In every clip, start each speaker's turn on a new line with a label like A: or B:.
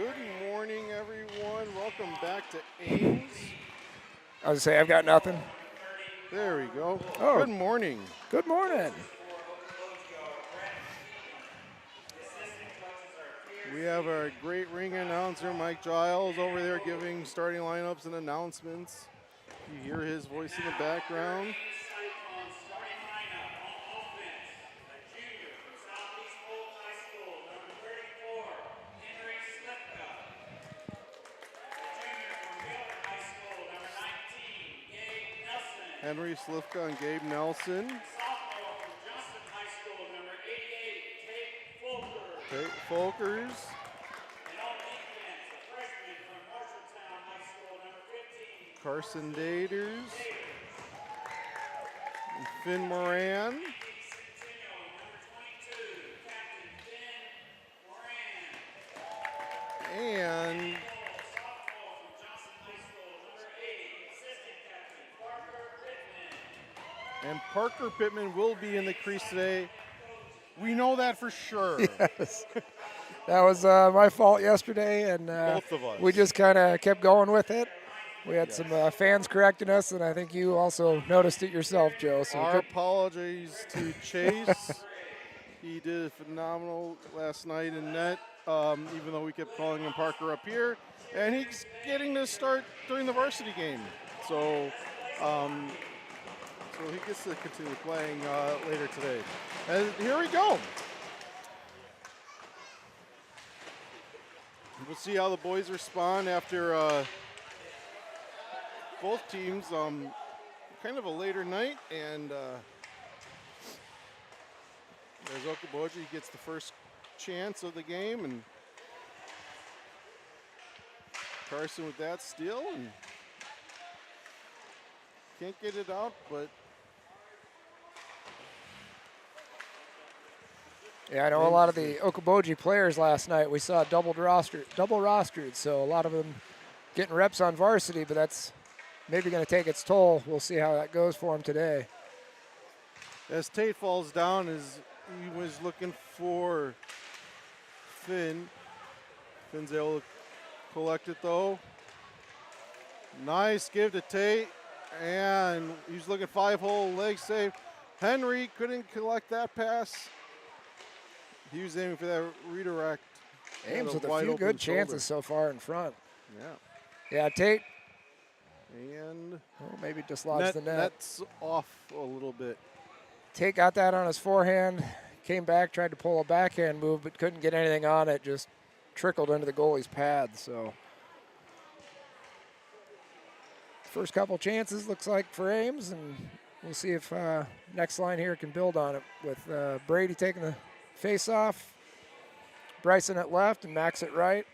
A: Good morning, everyone. Welcome back to Ames.
B: I was gonna say I've got nothing.
A: There we go.
B: Oh.
A: Good morning.
B: Good morning.
A: We have our great ring announcer, Mike Giles, over there giving starting lineups and announcements. You hear his voice in the background.
C: Cyclones starting lineup on offense. A junior from Southeast Fulton High School, number 34, Henry Slipka. A junior from Milton High School, number 19, Gabe Nelson.
A: Henry Slifka and Gabe Nelson.
C: Sophomore from Johnston High School, number 88, Tate Fulker.
A: Tate Folkers.
C: And on defense, a freshman from Marshalltown High School, number 15.
A: Carson Daters. And Finn Moran. And Parker Pittman will be in the crease today. We know that for sure.
B: Yes. That was my fault yesterday, and
A: Both of us.
B: we just kind of kept going with it. We had some fans correcting us, and I think you also noticed it yourself, Joe. So
A: Our apologies to Chase. He did phenomenal last night in net, even though we kept calling him Parker up here. And he's getting to start during the varsity game. So he gets to continue playing later today. And here we go. We'll see how the boys respond after both teams. Kind of a later night, and there's Boji gets the first chance of the game, and Carson with that steal, and can't get it out, but
B: yeah, I know a lot of the Okoboji players last night. We saw double rostered, so a lot of them getting reps on varsity, but that's maybe going to take its toll. We'll see how that goes for them today.
A: As Tate falls down, he was looking for Finn. Finn's able to collect it though. Nice give to Tate, and he's looking 5-hole leg save. Henry couldn't collect that pass. He was aiming for that redirect.
B: Ames with a few good chances so far in front.
A: Yeah.
B: Yeah, Tate.
A: And
B: maybe dislodged the net.
A: Net's off a little bit.
B: Tate got that on his forehand, came back, tried to pull a backhand move, but couldn't get anything on it. Just trickled into the goalie's pad. So first couple chances looks like for Ames, and we'll see if next line here can build on it with Brady taking the face-off, Bryson at left, and Max at right.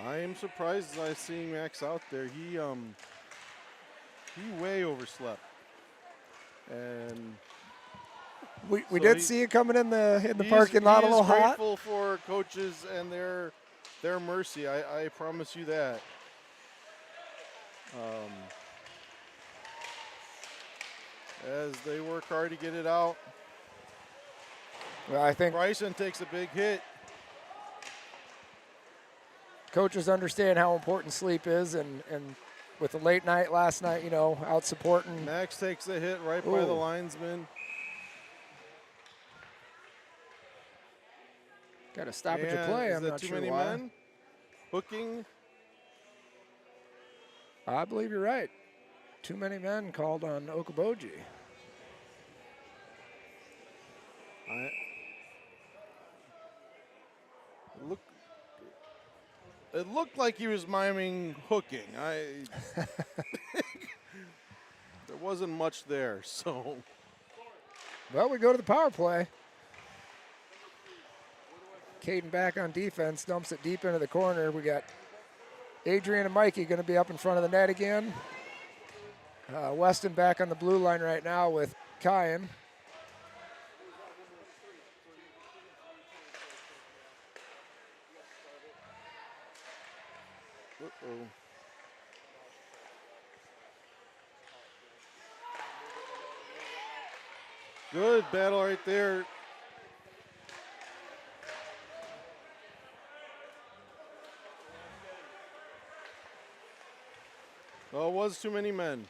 A: I am surprised as I see Max out there. He way overslept, and
B: we did see you coming in the parking lot a little hot.
A: He's grateful for coaches and their mercy. I promise you that. As they work hard to get it out.
B: Well, I think
A: Bryson takes a big hit.
B: Coaches understand how important sleep is, and with the late night last night, out supporting.
A: Max takes a hit right by the linesman.
B: Got a stoppage of play. I'm not
A: too
B: sure
A: many
B: why.
A: Men? Hooking.
B: I believe you're right. Too many men called on Okoboji.
A: It looked like he was miming hooking. There wasn't much there, so.
B: Well, we go to the power play. Caden back on defense, dumps it deep into the corner. We got Adrian and Mikey going to be up in front of the net again. Weston back on the blue line right now with Kyan.
A: Good battle right there. Well, it was too many men.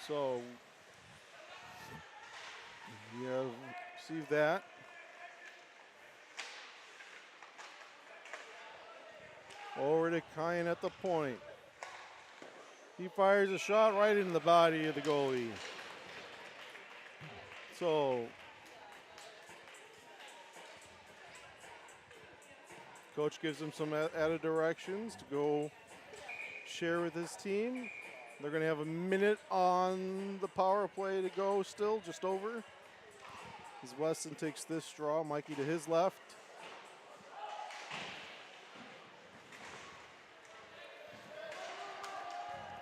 A: So, yeah, receive that. Over to Kyan at the point. He fires a shot right into the body of the goalie. So, coach gives him some added directions to go share with his team. They're going to have a minute on the power play to go still, just over. As Weston takes this draw, Mikey to his left.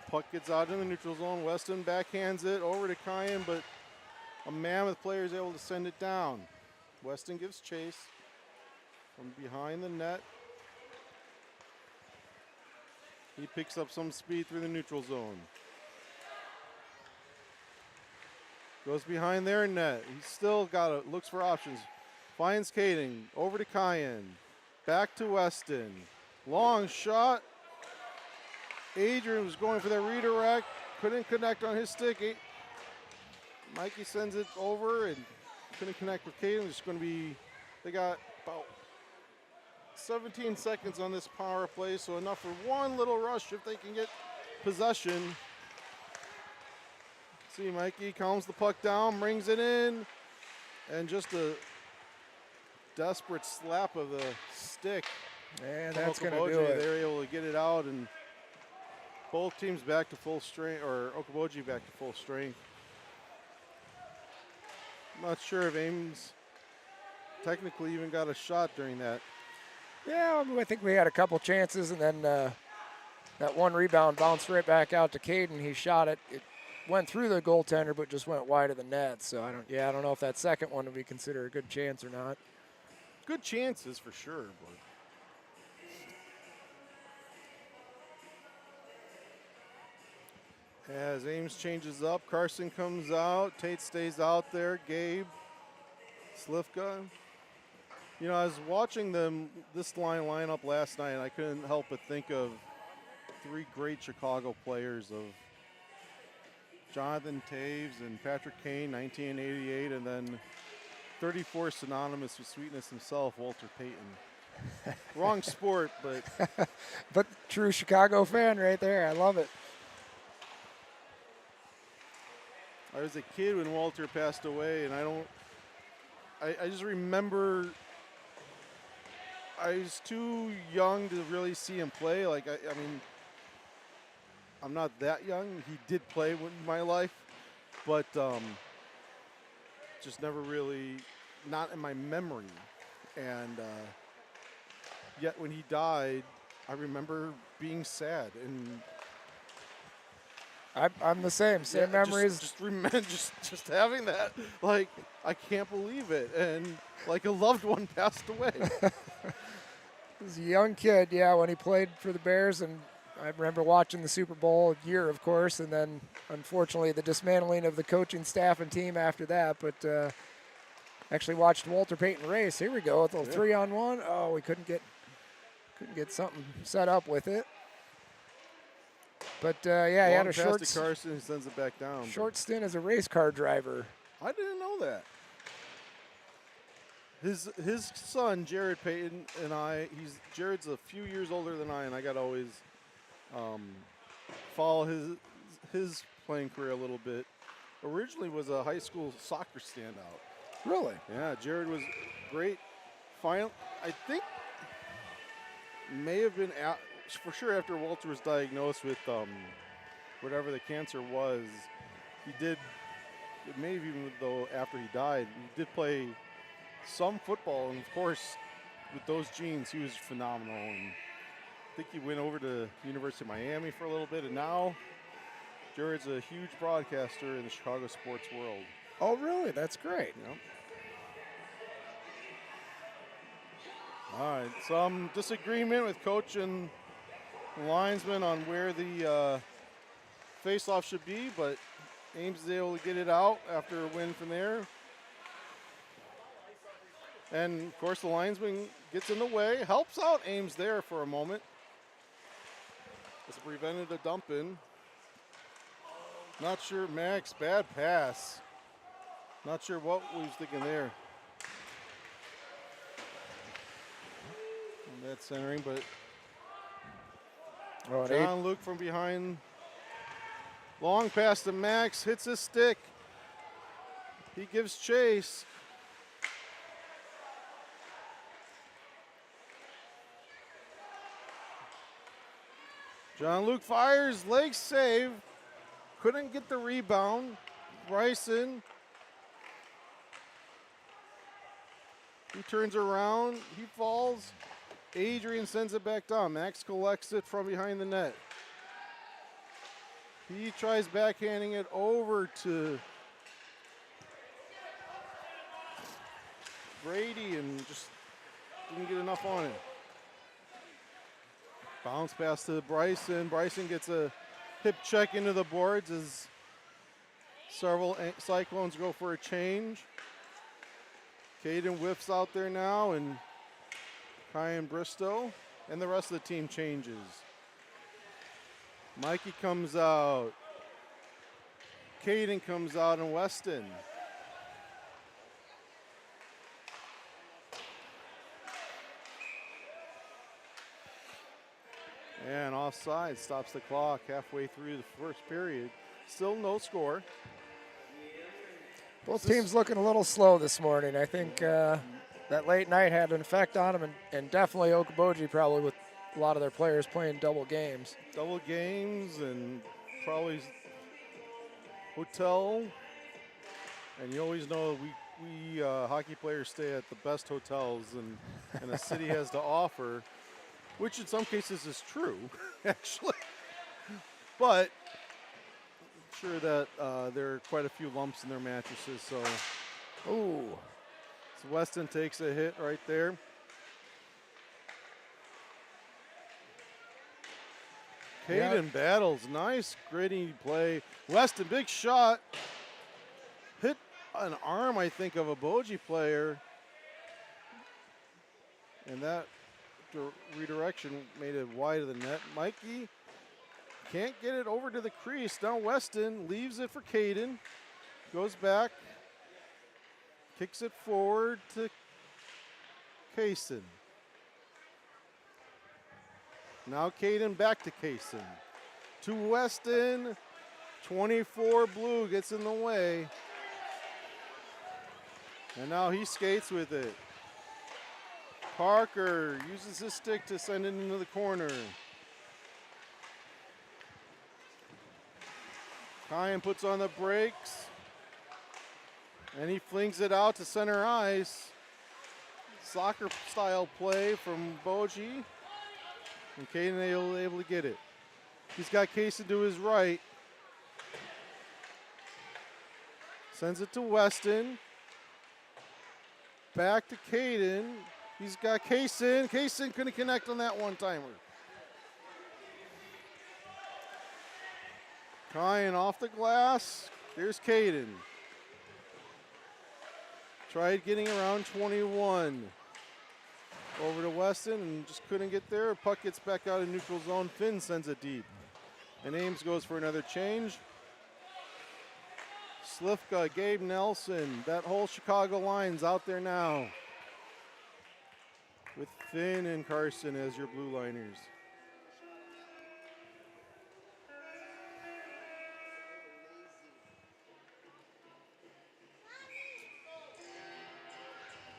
A: Puck gets out in the neutral zone. Weston backhands it over to Kyan, but a Mammoth player is able to send it down. Weston gives chase from behind the net. He picks up some speed through the neutral zone. Goes behind their net. He's still got it, looks for options. Finds Kading, over to Kyan. Back to Weston. Long shot. Adrian was going for the redirect. Couldn't connect on his stick. Mikey sends it over and couldn't connect with Kading. It's going to be, they got about 17 seconds on this power play, so enough for one little rush if they can get possession. See, Mikey calms the puck down, brings it in, and just a desperate slap of the stick.
B: And that's going to do it.
A: They're able to get it out, and both teams back to full strength, or Okoboji back to full strength. I'm not sure if Ames technically even got a shot during that.
B: Yeah, I think we had a couple chances, and then that one rebound bounced right back out to Caden. He shot it. It went through the goaltender, but just went wide of the net. So I don't know if that second one would be considered a good chance or not.
A: Good chances for sure, but as Ames changes up, Carson comes out, Tate stays out there, Gabe, Slivka. You know, I was watching this line up last night, and I couldn't help but think of three great Chicago players of Jonathan Taves and Patrick Kane, 1988, and then 34 synonymous with sweetness himself, Walter Payton. Wrong sport, but
B: but true Chicago fan right there. I love it.
A: I was a kid when Walter passed away, and I just remember I was too young to really see him play. Like, I mean, I'm not that young. He did play in my life, but just never really, not in my memory. And yet when he died, I remember being sad. And
B: I'm the same memories.
A: Just having that, like, I can't believe it. And like a loved one passed away.
B: He was a young kid, yeah, when he played for the Bears, and I remember watching the Super Bowl year, of course, and then unfortunately the dismantling of the coaching staff and team after that. But actually watched Walter Payton race. Here we go with a 3-on-1. Oh, we couldn't get something set up with it. But yeah, he had a short
A: pass to Carson, he sends it back down.
B: Short stint as a race car driver.
A: I didn't know that. His son Jared Payton and Jared's a few years older than I, and I got to always follow his playing career a little bit. Originally was a high school soccer standout.
B: Really?
A: Yeah, Jared was great. I think may have been for sure after Walter was diagnosed with whatever the cancer was. He did. It may have even though after he died, he did play some football, and of course, with those genes, he was phenomenal. And I think he went over to University of Miami for a little bit, and now Jared's a huge broadcaster in the Chicago sports world.
B: Oh, really? That's great.
A: Yep. All right, some disagreement with coach and linesman on where the face-off should be, but Ames is able to get it out after a win from there. And, of course, the linesman gets in the way, helps out Ames there for a moment. It's prevented a dump in. Not sure, Max, bad pass. Not sure what we was thinking there. And that's centering, but
B: Oh, and
A: John Luke from behind. Long pass to Max, hits his stick. He gives chase. John Luke fires, leg save. Couldn't get the rebound. Bryson. He turns around, he falls. Adrian sends it back down. Max collects it from behind the net. He tries backhanding it over to Brady and just didn't get enough on it. Bounce pass to Bryson. Bryson gets a hip check into the boards as several Cyclones go for a change. Caden whips out there now, and Kyan Bristow and the rest of the team changes. Mikey comes out. Caden comes out, and Weston. And offside stops the clock halfway through the first period. Still no score.
B: both teams looking a little slow this morning. I think that late night had an effect on them, and definitely Okoboji probably with a lot of their players playing double games.
A: Double games and probably hotel. And you always know we hockey players stay at the best hotels and the city has to offer, which in some cases is true, actually. But I'm sure that there are quite a few lumps in their mattresses. So,
B: Ooh,
A: so Weston takes a hit right there. Caden battles, nice gritty play. Weston, big shot. Hit an arm, I think, of a Boji player. And that redirection made it wide of the net. Mikey can't get it over to the crease. Now Weston leaves it for Caden. Goes back. Kicks it forward to Kaysen. Now Caden back to Kaysen. To Weston. 24 blue gets in the way. And now he skates with it. Parker uses his stick to send it into the corner. Kyan puts on the brakes. And he flings it out to center ice. Soccer style play from Boji. And Caden able to get it. He's got Kaysen to his right. Sends it to Weston. Back to Caden. He's got Kaysen. Kaysen couldn't connect on that one-timer. Kyan off the glass. There's Caden. Tried getting around 21. Over to Weston and just couldn't get there. Puck gets back out of neutral zone. Finn sends it deep. And Ames goes for another change. Slifka, Gabe Nelson, that whole Chicago line's out there now. With Finn and Carson as your blue liners.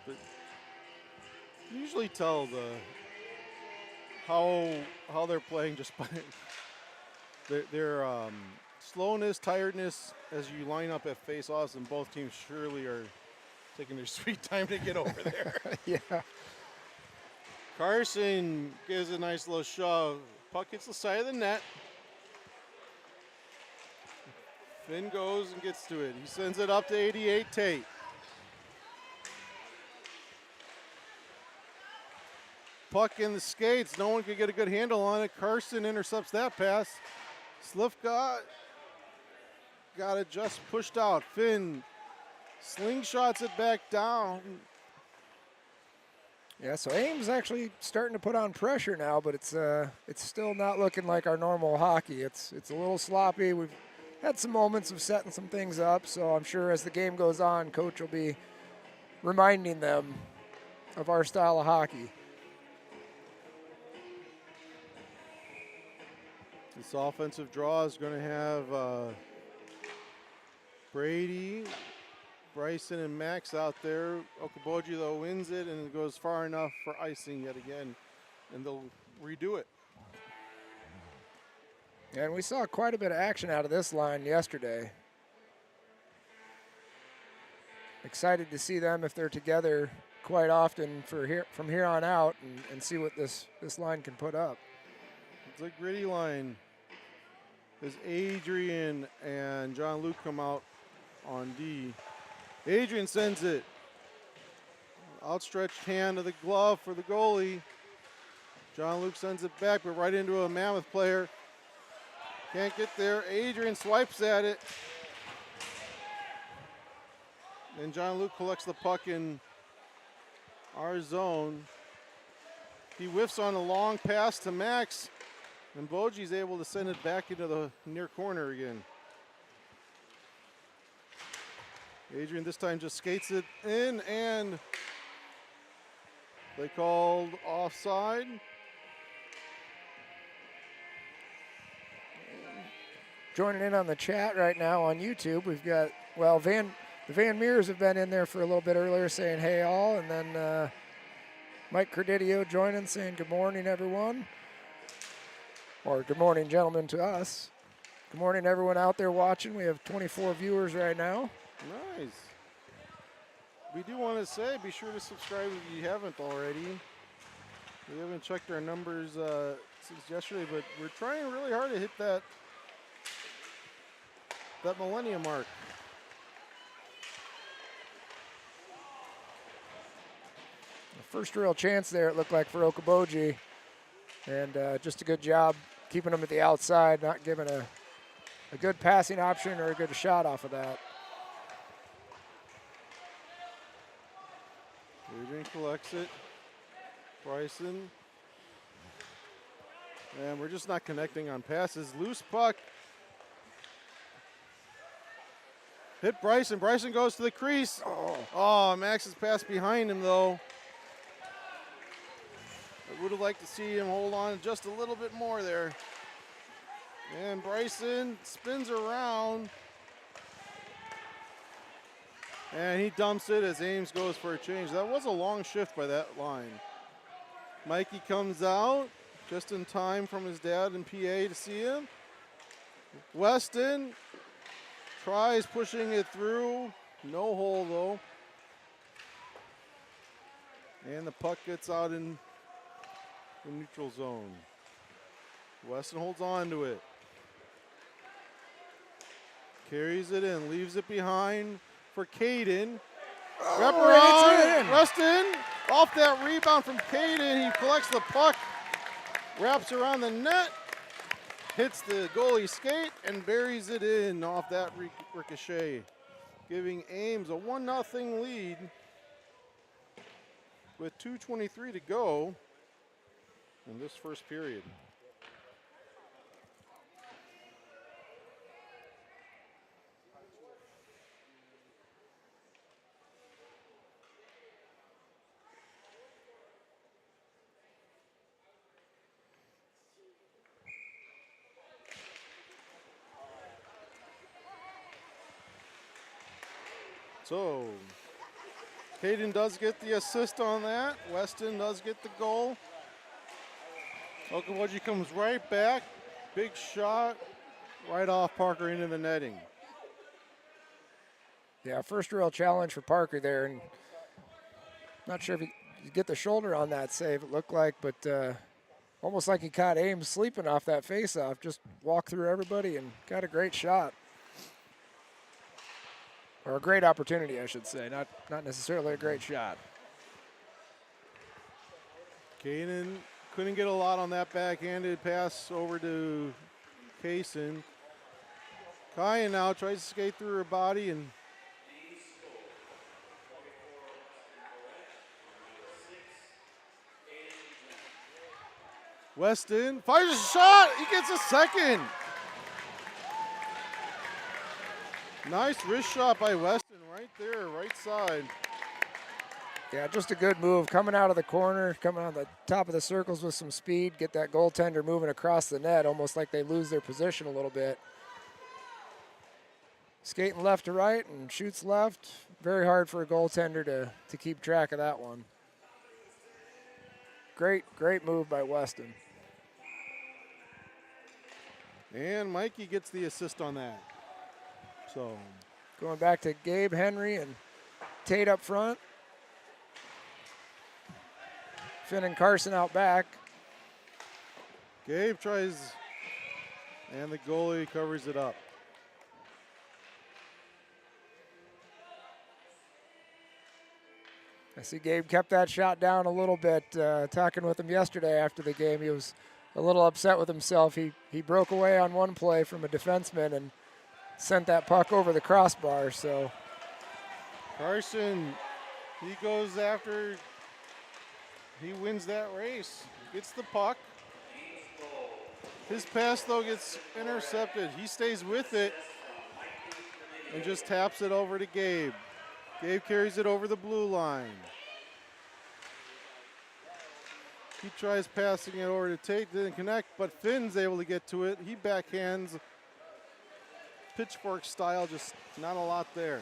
A: But you usually tell how they're playing just by their slowness, tiredness as you line up at face-offs, and both teams surely are taking their sweet time to get over there.
B: yeah.
A: Carson gives a nice little shove. Puck hits the side of the net. Finn goes and gets to it. He sends it up to 88 Tate. Puck in the skates. No one could get a good handle on it. Carson intercepts that pass. Slifka got it just pushed out. Finn slingshots it back down.
B: Yeah, so Ames actually starting to put on pressure now, but it's still not looking like our normal hockey. It's a little sloppy. We've had some moments of setting some things up, so I'm sure as the game goes on, coach will be reminding them of our style of hockey.
A: This offensive draw is going to have Brady, Bryson, and Max out there. Boji, though, wins it, and it goes far enough for icing yet again, and they'll redo it.
B: And we saw quite a bit of action out of this line yesterday. Excited to see them if they're together quite often from here on out and see what this line can put up.
A: It's a gritty line. As Adrian and John Luke come out on D. Adrian sends it. Outstretched hand to the glove for the goalie. John Luke sends it back, but right into a Mammoth player. Can't get there. Adrian swipes at it. And John Luke collects the puck in our zone. He whiffs on a long pass to Max, and Boji's able to send it back into the near corner again. Adrian this time just skates it in, and they called offside.
B: Joining in on the chat right now on YouTube, we've got, well, the Van Meers have been in there for a little bit earlier saying hey all, and then Mike Credidio joining saying good morning everyone, or good morning gentlemen to us. Good morning everyone out there watching. We have 24 viewers right now.
A: Nice. We do want to say, be sure to subscribe if you haven't already. We haven't checked our numbers since yesterday, but we're trying really hard to hit that millennium mark.
B: The first real chance there, it looked like, for Boji, and just a good job keeping them at the outside, not giving a good passing option or a good shot off of that.
A: Adrian collects it. Bryson. And we're just not connecting on passes. Loose puck. Hit Bryson. Bryson goes to the crease. Oh, Max's pass behind him, though. I would have liked to see him hold on just a little bit more there. And Bryson spins around. And he dumps it as Ames goes for a change. That was a long shift by that line. Mikey comes out just in time from his dad and PA to see him. Weston tries pushing it through. No hole, though. And the puck gets out in the neutral zone. Weston holds on to it. Carries it in, leaves it behind for Caden. Wrap around, Weston off that rebound from Caden. He collects the puck, wraps around the net, hits the goalie skate, and buries it in off that ricochet, giving Ames a 1-0 lead with 2:23 to go in this first period. So, Caden does get the assist on that. Weston does get the goal. Okawaji comes right back. Big shot right off Parker into the netting.
B: Yeah, first real challenge for Parker there, and not sure if he get the shoulder on that save, it looked like, but almost like he caught Ames sleeping off that faceoff. Just walked through everybody and got a great shot. Or a great opportunity, I should say, not necessarily a great shot.
A: Caden couldn't get a lot on that backhanded pass over to Kaysen. Kaya now tries to skate through her body and Weston fires a shot. He gets a second. Nice wrist shot by Weston right there, right side.
B: Yeah, just a good move. Coming out of the corner, coming on the top of the circles with some speed, get that goaltender moving across the net, almost like they lose their position a little bit. Skating left to right and shoots left. Very hard for a goaltender to keep track of that one. Great move by Weston.
A: And Mikey gets the assist on that. So
B: Going back to Gabe, Henry, and Tate up front. Finn and Carson out back.
A: Gabe tries, and the goalie covers it up.
B: I see Gabe kept that shot down a little bit. Talking with him yesterday after the game, he was a little upset with himself. He broke away on one play from a defenseman and sent that puck over the crossbar. So
A: Carson, he goes after, he wins that race, gets the puck. His pass, though, gets intercepted. He stays with it and just taps it over to Gabe. Gabe carries it over the blue line. He tries passing it over to Tate, didn't connect, but Finn's able to get to it. He backhands, pitchfork style, just not a lot there.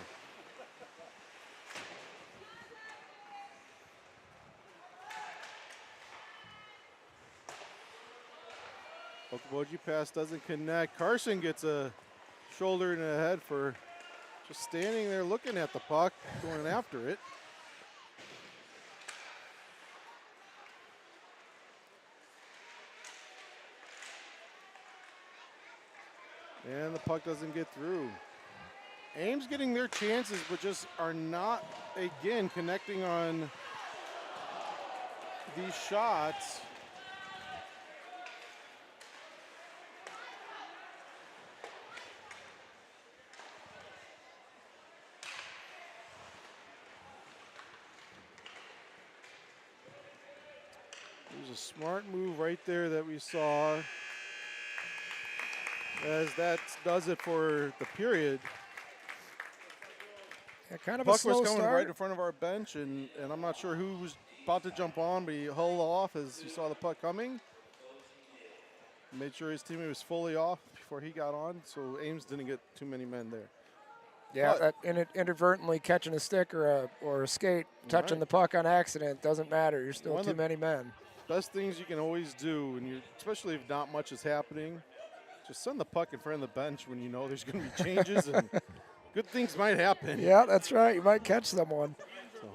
A: Boji pass doesn't connect. Carson gets a shoulder in the head for just standing there looking at the puck, going after it. And the puck doesn't get through. Ames getting their chances, but just are not, again, connecting on these shots. There's a smart move right there that we saw, as that does it for the period.
B: yeah, kind of
A: Puck
B: a slow
A: was coming
B: start.
A: right in front of our bench, and I'm not sure who was about to jump on, but he held off as he saw the puck coming. Made sure his teammate was fully off before he got on, so Ames didn't get too many men there.
B: Yeah,
A: But-
B: inadvertently catching a stick or a skate, touching
A: Right.
B: the puck on accident, doesn't matter. You're still
A: One of
B: too
A: the-
B: many men.
A: Best things you can always do, and you, especially if not much is happening, just send the puck in front of the bench when you know there's going to be changes and good things might happen.
B: Yeah, that's right. You might catch someone.
A: So,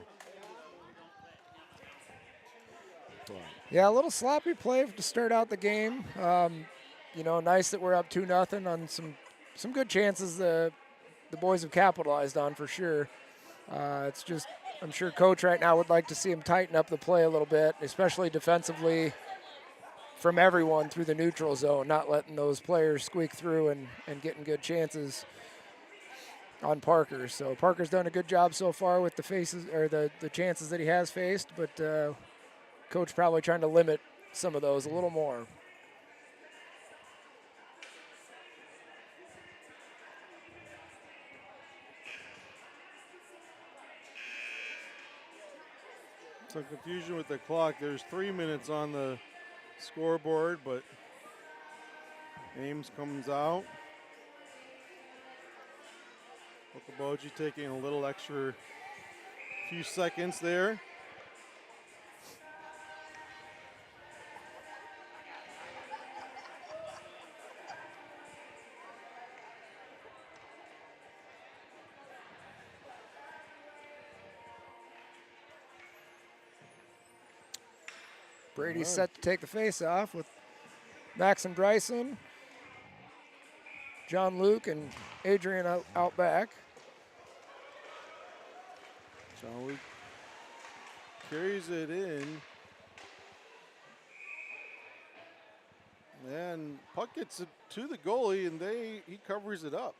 B: Yeah, a little sloppy play to start out the game. Nice that we're up 2-0 on some good chances the boys have capitalized on for sure. It's just, I'm sure Coach right now would like to see him tighten up the play a little bit, especially defensively from everyone through the neutral zone, not letting those players squeak through and getting good chances on Parker. So Parker's done a good job so far with the faces or the chances that he has faced, but Coach probably trying to limit some of those a little more.
A: some confusion with the clock. There's 3 minutes on the scoreboard, but Ames comes out. Boji taking a little extra few seconds there.
B: Brady's
A: All right.
B: set to take the face off with Max and Bryson, John Luke, and Adrian out back.
A: John Luke carries it in. And puck gets it to the goalie, and he covers it up.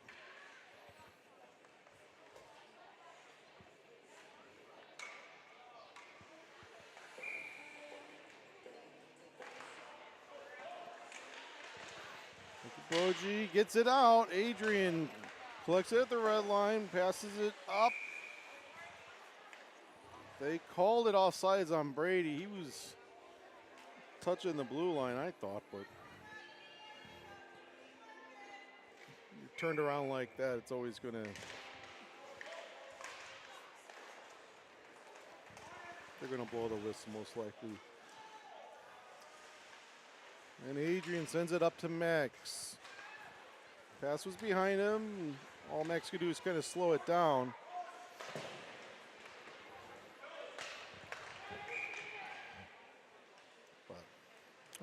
A: Boji gets it out. Adrian collects it at the red line, passes it up. They called it offsides on Brady. He was touching the blue line, I thought, but you turned around like that, it's always going to. They're going to blow the whistle most likely. And Adrian sends it up to Max. Pass was behind him. All Max could do is kind of slow it down.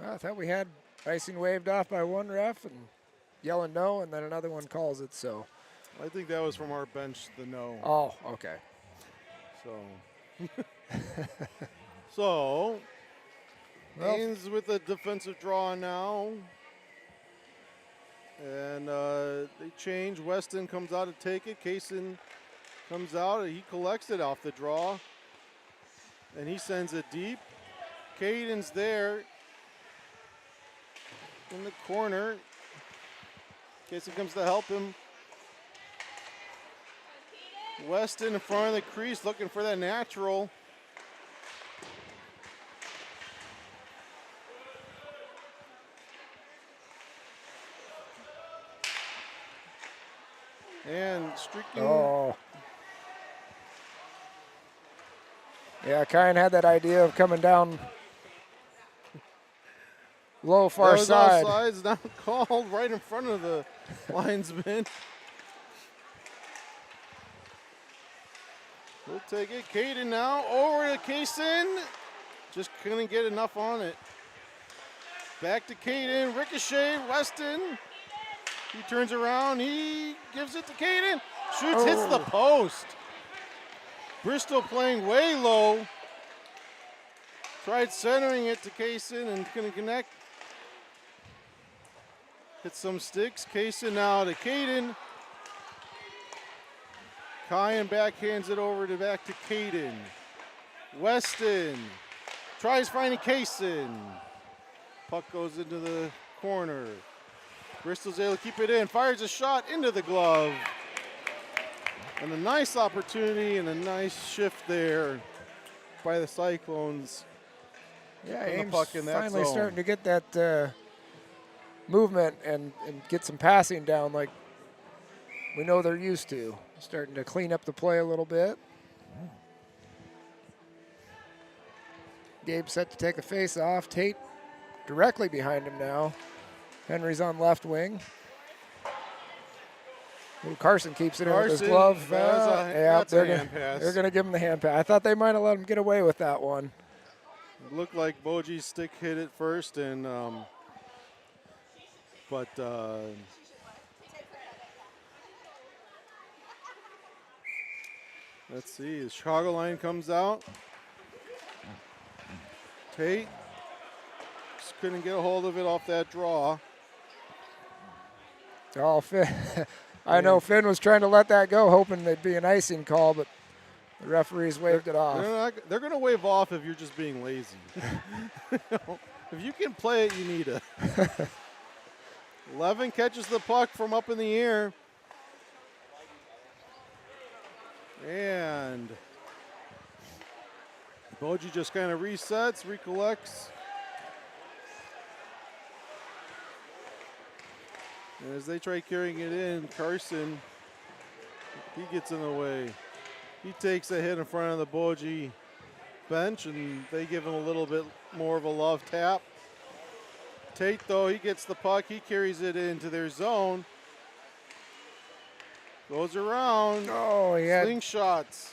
B: I thought we had icing waved off by one ref and yelling no, and then another one calls it, so.
A: I think that was from our bench, the no.
B: Oh, okay.
A: So,
B: Well,
A: Ames with a defensive draw now. And they change. Weston comes out to take it. Kaysen comes out. He collects it off the draw. And he sends it deep. Caden's there in the corner. Kaysen comes to help him. Weston in front of the crease looking for that natural. And streaking.
B: oh. Yeah, Kyan had that idea of coming down low far
A: That was
B: side.
A: offsides, now called right in front of the linesman. We'll take it. Caden now over to Kaysen. Just couldn't get enough on it. Back to Caden. Ricochet. Weston. He turns around. He gives it to Caden. Shoots, hits the post. Bristol playing way low. Tried centering it to Kaysen and couldn't connect. Hit some sticks. Kaysen now to Caden. Kyan backhands it over to back to Caden. Weston tries finding Kaysen. Puck goes into the corner. Bristol's able to keep it in. Fires a shot into the glove. And a nice opportunity and a nice shift there by the Cyclones.
B: Yeah,
A: Putting the
B: Ames
A: puck in that
B: finally
A: zone.
B: starting to get that movement and get some passing down like we know they're used to. Starting to clean up the play a little bit. Gabe set to take a face off. Tate directly behind him now. Henry's on left wing. Ooh, Carson keeps it in with his
A: Carson,
B: glove.
A: that's a
B: they're
A: hand pass.
B: They're going to give him the hand pass. I thought they might have let him get away with that one.
A: It looked like Boji's stick hit it first, and let's see. The Chicago line comes out. Tate just couldn't get a hold of it off that draw.
B: Oh, Finn. I know Finn was trying to let that go, hoping there'd be an icing call, but the referees waved it off.
A: They're going to wave off if you're just being lazy. If you can play it, you need it. 11 catches the puck from up in the air. And Boji just kind of resets, recollects. And as they try carrying it in, Carson, he gets in the way. He takes a hit in front of the Boji bench, and they give him a little bit more of a love tap. Tate, though, he gets the puck. He carries it into their zone. Goes around.
B: Oh, he had
A: Slingshots.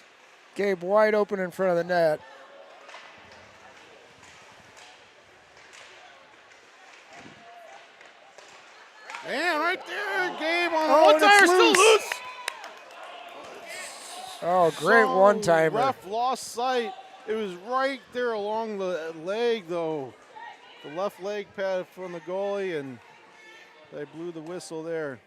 B: Gabe wide open in front of the net.
A: And right there, Gabe on
B: Oh,
A: the
B: and
A: one-timer,
B: it's
A: still
B: loose.
A: loose.
B: Oh, great
A: So
B: one-timer.
A: Ref lost sight. It was right there along the leg, though. The left leg pad from the goalie, and they blew the whistle there.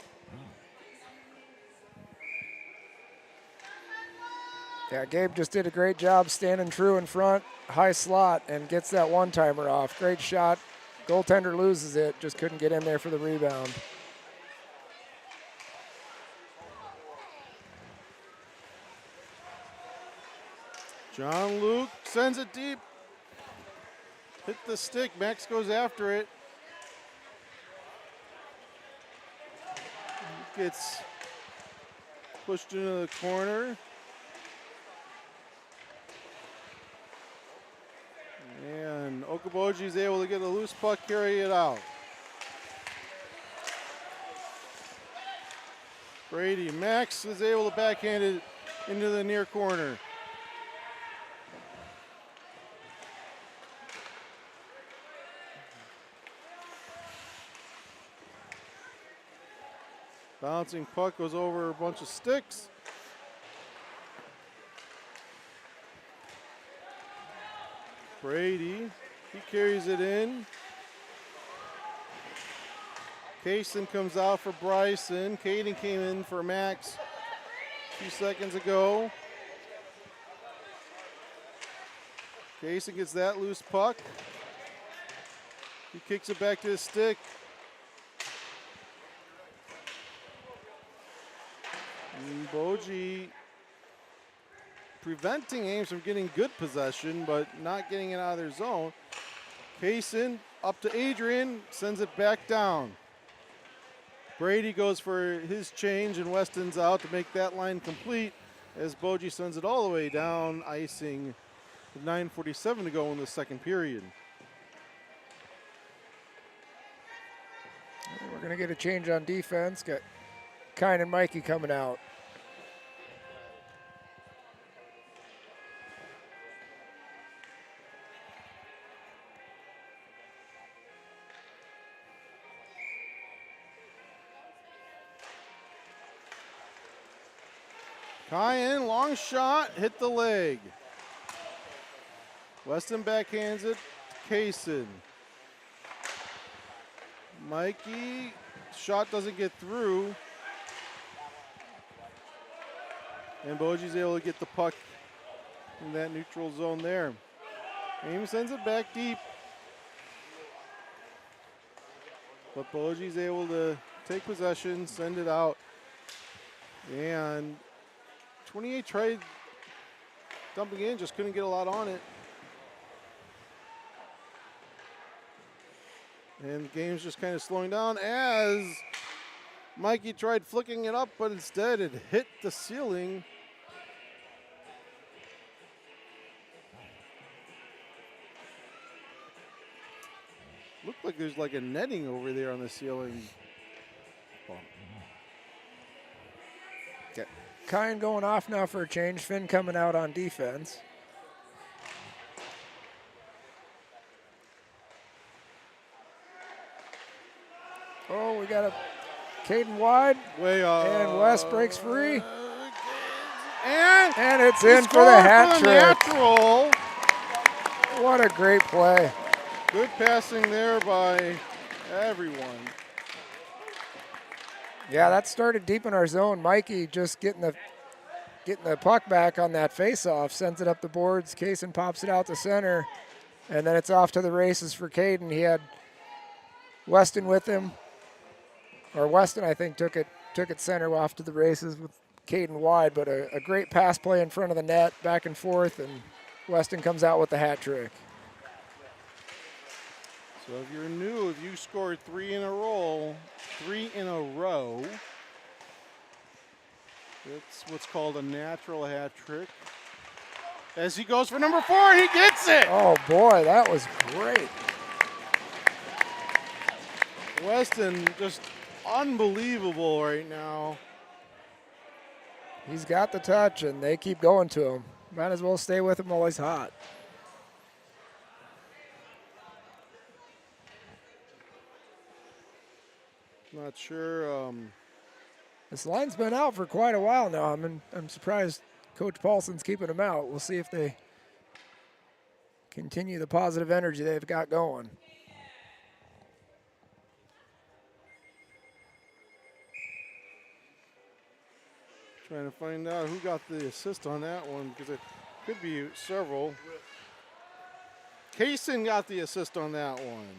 B: Yeah, Gabe just did a great job standing true in front, high slot, and gets that one-timer off. Great shot. Goaltender loses it, just couldn't get in there for the rebound.
A: John Luke sends it deep. Hit the stick. Max goes after it. Gets pushed into the corner. And Okaboji is able to get a loose puck, carry it out. Brady, Max is able to backhand it into the near corner. Bouncing puck goes over a bunch of sticks. Brady, he carries it in. Kaysen comes out for Bryson. Caden came in for Max a few seconds ago. Kaysen gets that loose puck. He kicks it back to his stick. And Boji preventing Ames from getting good possession, but not getting it out of their zone. Kaysen up to Adrian, sends it back down. Brady goes for his change, and Weston's out to make that line complete as Boji sends it all the way down, icing with 9:47 to go in the second period.
B: We're going to get a change on defense. Got Kine and Mikey coming out.
A: Kyan, long shot, hit the leg. Weston backhands it, Kaysen. Mikey, shot doesn't get through. And Boji's able to get the puck in that neutral zone there. Ames sends it back deep. But Boji's able to take possession, send it out. And 28 tried dumping in, just couldn't get a lot on it. And the game's just kind of slowing down as Mikey tried flicking it up, but instead it hit the ceiling. Looked like there's like a netting over there on the ceiling.
B: Okay. Kine going off now for a change. Finn coming out on defense. Oh, we got a Caden wide.
A: Way off.
B: And West breaks free.
A: And
B: it's in for the hat trick.
A: Natural.
B: What a great play.
A: Good passing there by everyone.
B: Yeah, that started deep in our zone. Mikey just getting the puck back on that face-off, sends it up the boards. Kaysen pops it out to center, and then it's off to the races for Caden. He had Weston with him, or Weston I think took it center off to the races with Caden wide, but a great pass play in front of the net, back and forth, and Weston comes out with the hat trick.
A: So if you're new, if you scored three in a row, it's what's called a natural hat trick. As he goes for number 4, he gets it!
B: Oh boy, that was great.
A: Weston just unbelievable right now.
B: He's got the touch, and they keep going to him. Might as well stay with him while he's hot.
A: Not sure.
B: This line's been out for quite a while now. I'm surprised Coach Paulson's keeping them out. We'll see if they continue the positive energy they've got going.
A: Trying to find out who got the assist on that one, because it could be several. Kaysen got the assist on that one.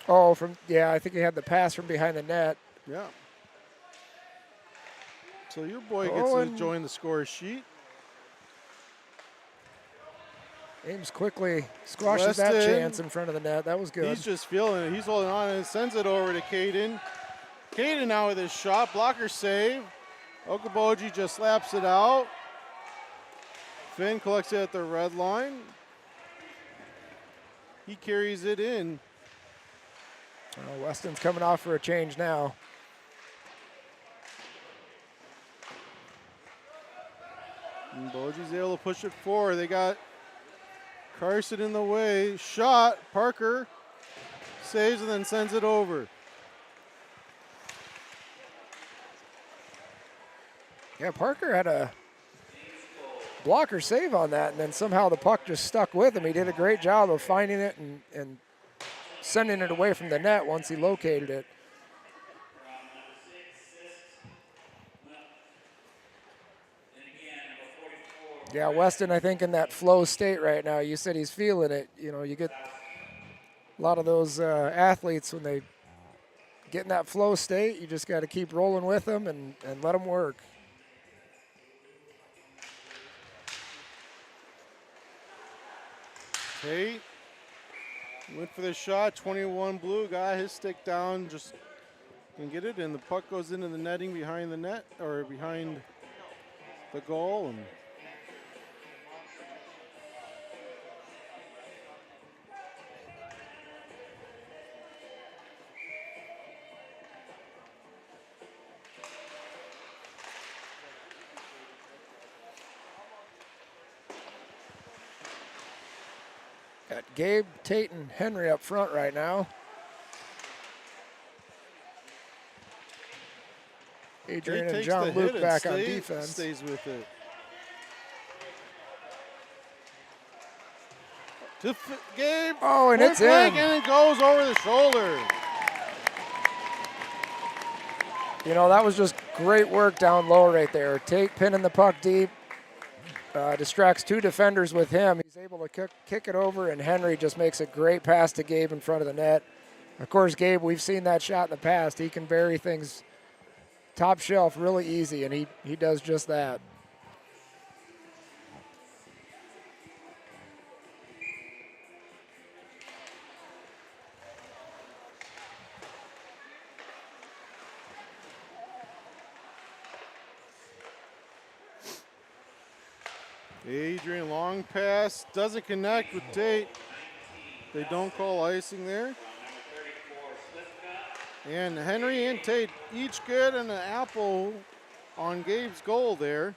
B: Oh, I think he had the pass from behind the net.
A: Yeah. So your boy gets to join the score sheet.
B: Ames quickly squashes that
A: Weston.
B: chance in front of the net. That was good.
A: He's just feeling it. He's holding on and sends it over to Caden. Caden now with his shot. Blocker save. Boji just slaps it out. Finn collects it at the red line. He carries it in.
B: Weston's coming off for a change now.
A: And Boji's able to push it forward. They got Carson in the way. Shot. Parker saves and then sends it over.
B: Yeah, Parker had a blocker save on that, and then somehow the puck just stuck with him. He did a great job of finding it and sending it away from the net once he located it. Yeah, Weston, I think in that flow state right now, you said he's feeling it. You know, you get a lot of those athletes when they get in that flow state, you just got to keep rolling with them and let them work.
A: Tate went for the shot. 21 blue, got his stick down, just can get it, and the puck goes into the netting behind the net, or behind the goal. And
B: Got Gabe, Tate, and Henry up front right now. Adrian and
A: takes
B: John
A: the
B: Luke
A: hit and
B: back on defense.
A: stays with it. To Gabe.
B: Oh, and
A: point
B: it's
A: blank,
B: in.
A: and it goes over the shoulder.
B: You know, that was just great work down low right there. Tate pinning the puck deep, distracts two defenders with him. He's able to kick it over, and Henry just makes a great pass to Gabe in front of the net. Of course, Gabe, we've seen that shot in the past. He can bury things top shelf really easy, and he does just that.
A: Adrian, long pass, doesn't connect with Tate. They don't call icing there. And Henry and Tate each get an apple on Gabe's goal there.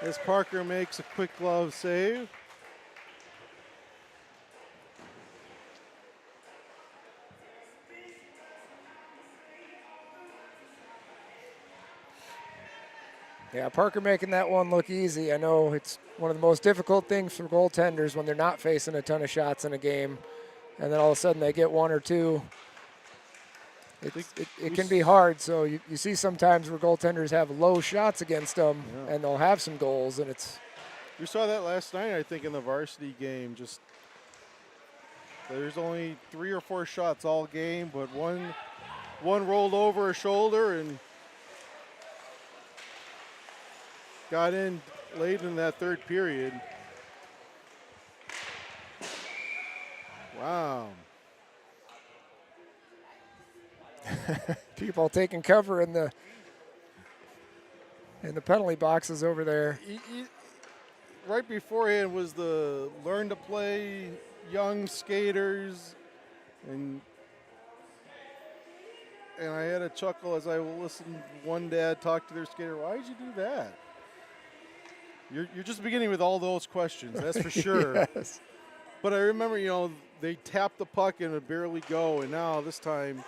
A: As Parker makes a quick glove save.
B: Yeah, Parker making that one look easy. I know it's one of the most difficult things for goaltenders when they're not facing a ton of shots in a game, and then all of a sudden they get one or two. It can be hard, so you see sometimes where goaltenders have low shots against them, and they'll have some goals, and it's...
A: We saw that last night, I think, in the varsity game. Just there's only 3 or 4 shots all game, but one rolled over a shoulder and got in late in that third period. Wow.
B: People taking cover in the penalty boxes over there.
A: Right beforehand was the learn to play young skaters, and I had a chuckle as I listened to one dad talk to their skater. Why did you do that? You're just beginning with all those questions, that's for sure.
B: Yes.
A: But I remember, they tapped the puck and it would barely go, and now this time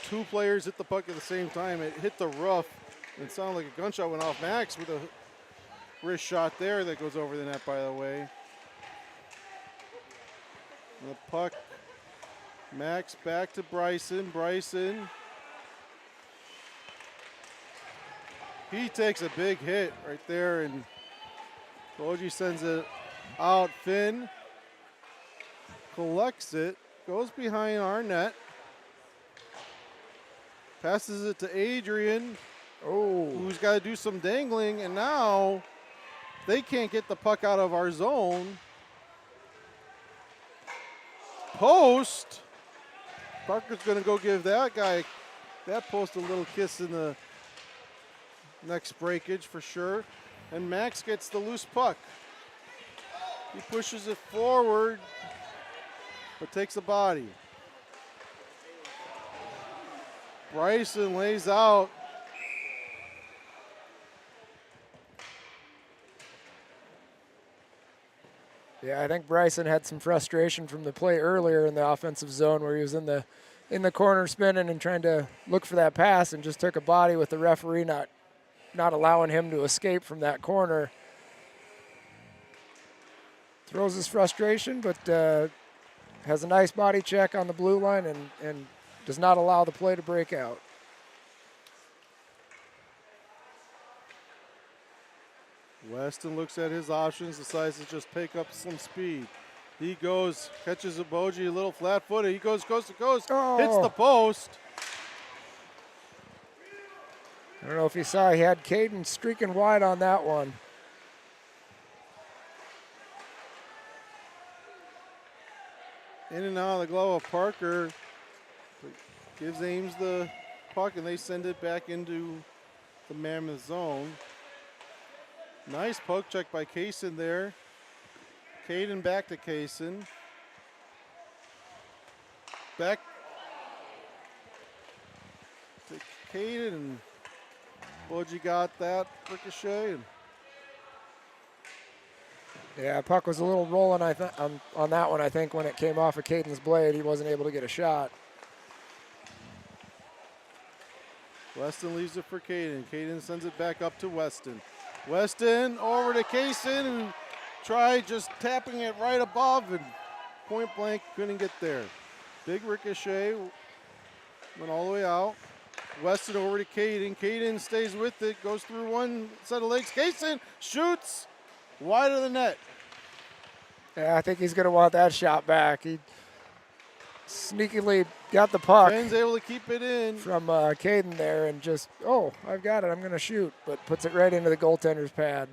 A: 2 players hit the puck at the same time. It hit the roof, and it sounded like a gunshot went off. Max with a wrist shot there that goes over the net, by the way. And the puck, Max back to Bryson. Bryson. He takes a big hit right there, and Boji sends it out. Finn collects it, goes behind our net, passes it to Adrian, who's got to do some dangling, and now they can't get the puck out of our zone. Post. Parker's going to go give that guy, that post, a little kiss in the next breakage for sure. And Max gets the loose puck. He pushes it forward, but takes the body. Bryson lays out.
B: Yeah, I think Bryson had some frustration from the play earlier in the offensive zone where he was in the corner spinning and trying to look for that pass and just took a body with the referee not allowing him to escape from that corner. Throws his frustration, but has a nice body check on the blue line and does not allow the play to break out.
A: Weston looks at his options, decides to just pick up some speed. He goes, catches a Boji, a little flat-footed. He goes coast to coast, hits the post.
B: I don't know if you saw, he had Caden streaking wide on that one.
A: In and out of the glove of Parker. Gives Ames the puck, and they send it back into the Mammoth zone. Nice poke check by Kaysen there. Caden back to Kaysen. Back to Caden, and Boji got that ricochet. And
B: Yeah, puck was a little rolling on that one, I think, when it came off of Caden's blade. He wasn't able to get a shot.
A: Weston leaves it for Caden. Caden sends it back up to Weston. Weston over to Kaysen, who tried just tapping it right above, and point blank couldn't get there. Big ricochet, went all the way out. Weston over to Caden. Caden stays with it, goes through one set of legs. Kaysen shoots wide of the net.
B: Yeah, I think he's going to want that shot back. He sneakily got the puck.
A: Ben's able to keep it in.
B: From Caden there and just, oh, I've got it, I'm going to shoot, but puts it right into the goaltender's pad.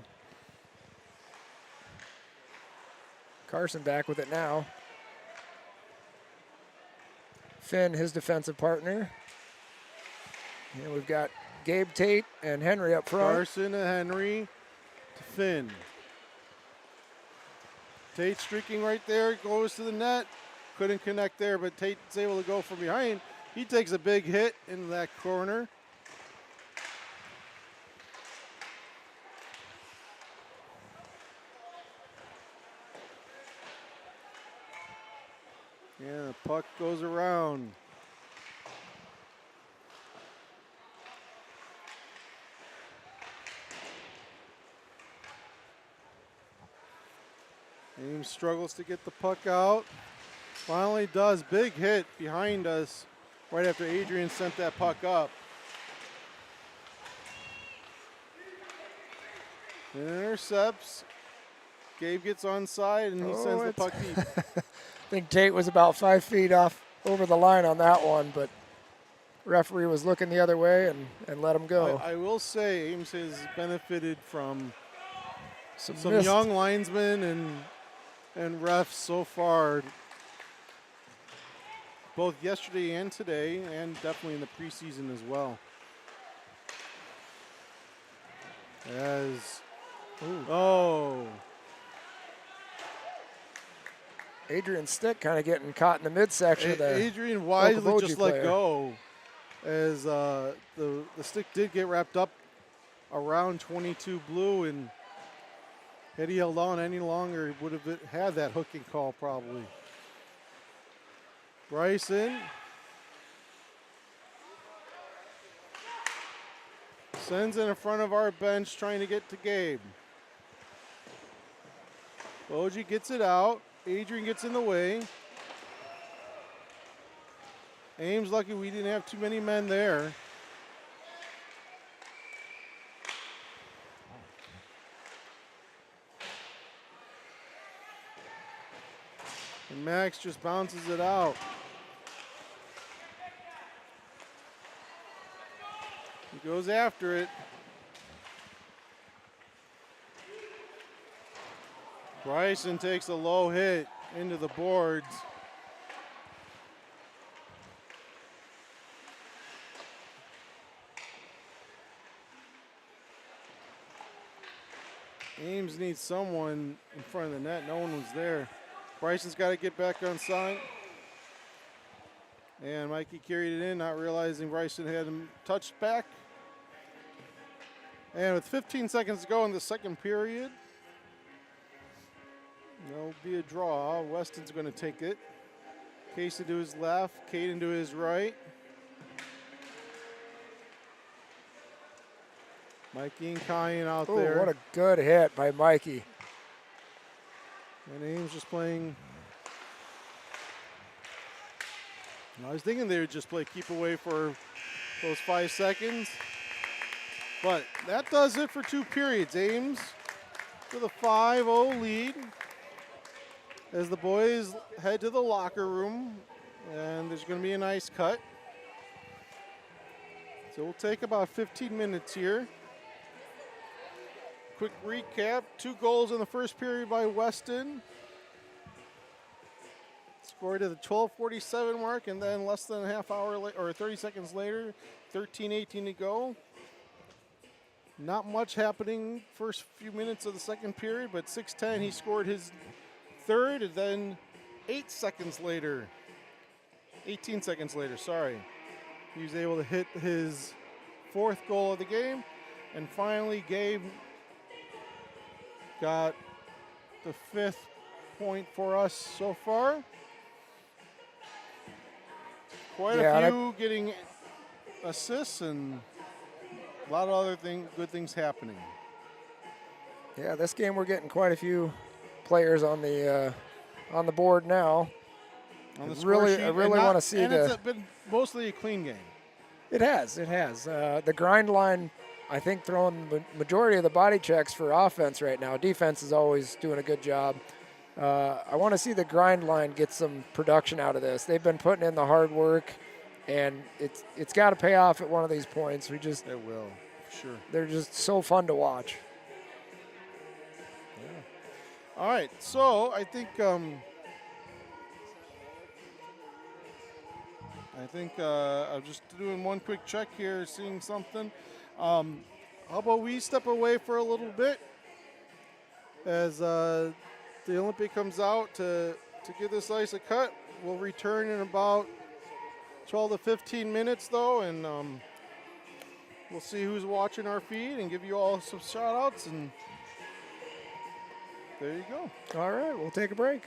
B: Carson back with it now. Finn, his defensive partner. And we've got Gabe Tate and Henry up front.
A: Carson and Henry to Finn. Tate streaking right there, goes to the net. Couldn't connect there, but Tate's able to go from behind. He takes a big hit into that corner. Yeah, the puck goes around. Ames struggles to get the puck out. Finally does. Big hit behind us right after Adrian sent that puck up. Intercepts. Gabe gets onside and he sends the puck deep.
B: I think Tate was about 5 feet off over the line on that one, but referee was looking the other way and let him go.
A: I will say Ames has benefited from some
B: missed.
A: young linesmen and refs so far, both yesterday and today, and definitely in the preseason as well.
B: Adrian's stick kind of getting caught in the midsection of the
A: Adrian wisely
B: Boji
A: just
B: player.
A: let go, as the stick did get wrapped up around 22 blue, and had he held on any longer, he would have had that hooking call probably. Bryson sends it in front of our bench, trying to get to Gabe. Boji gets it out. Adrian gets in the way. Ames lucky we didn't have too many men there. And Max just bounces it out. He goes after it. Bryson takes a low hit into the boards. Ames needs someone in front of the net. No one was there. Bryson's got to get back on side. And Mikey carried it in, not realizing Bryson had him touched back. And with 15 seconds to go in the second period, there'll be a draw. Weston's going to take it. Casey to his left, Caden to his right. Mikey and Kyan out
B: Ooh,
A: there.
B: what a good hit by Mikey.
A: And Ames just playing. I was thinking they would just play keep away for those 5 seconds. But that does it for 2 periods. Ames with a 5-0 lead as the boys head to the locker room. And there's going to be an ice cut. So we'll take about 15 minutes here. Quick recap, 2 goals in the first period by Weston. Scored at the 12:47 mark, and then less than a half hour or 30 seconds later, 13:18 to go. Not much happening first few minutes of the second period, but 6:10 he scored his third, and then 18 seconds later, sorry, he was able to hit his 4th goal of the game, and finally Gabe got the 5th point for us so far. Quite a few getting assists and a lot of other good things happening.
B: Yeah, this game we're getting quite a few players on the board now.
A: On the
B: I
A: score sheet,
B: really want to see
A: it's been mostly a clean game.
B: It has. The grind line, I think, throwing the majority of the body checks for offense right now. Defense is always doing a good job. I want to see the grind line get some production out of this. They've been putting in the hard work, and it's got to pay off at one of these points.
A: It will, for sure.
B: They're just so fun to watch.
A: Yeah. All right, so I think I'm just doing one quick check here, seeing something. How about we step away for a little bit as the Olympic comes out to give this ice a cut. We'll return in about 12 to 15 minutes, though, and we'll see who's watching our feed and give you all some shout-outs, and there you go.
B: All right, we'll take a break.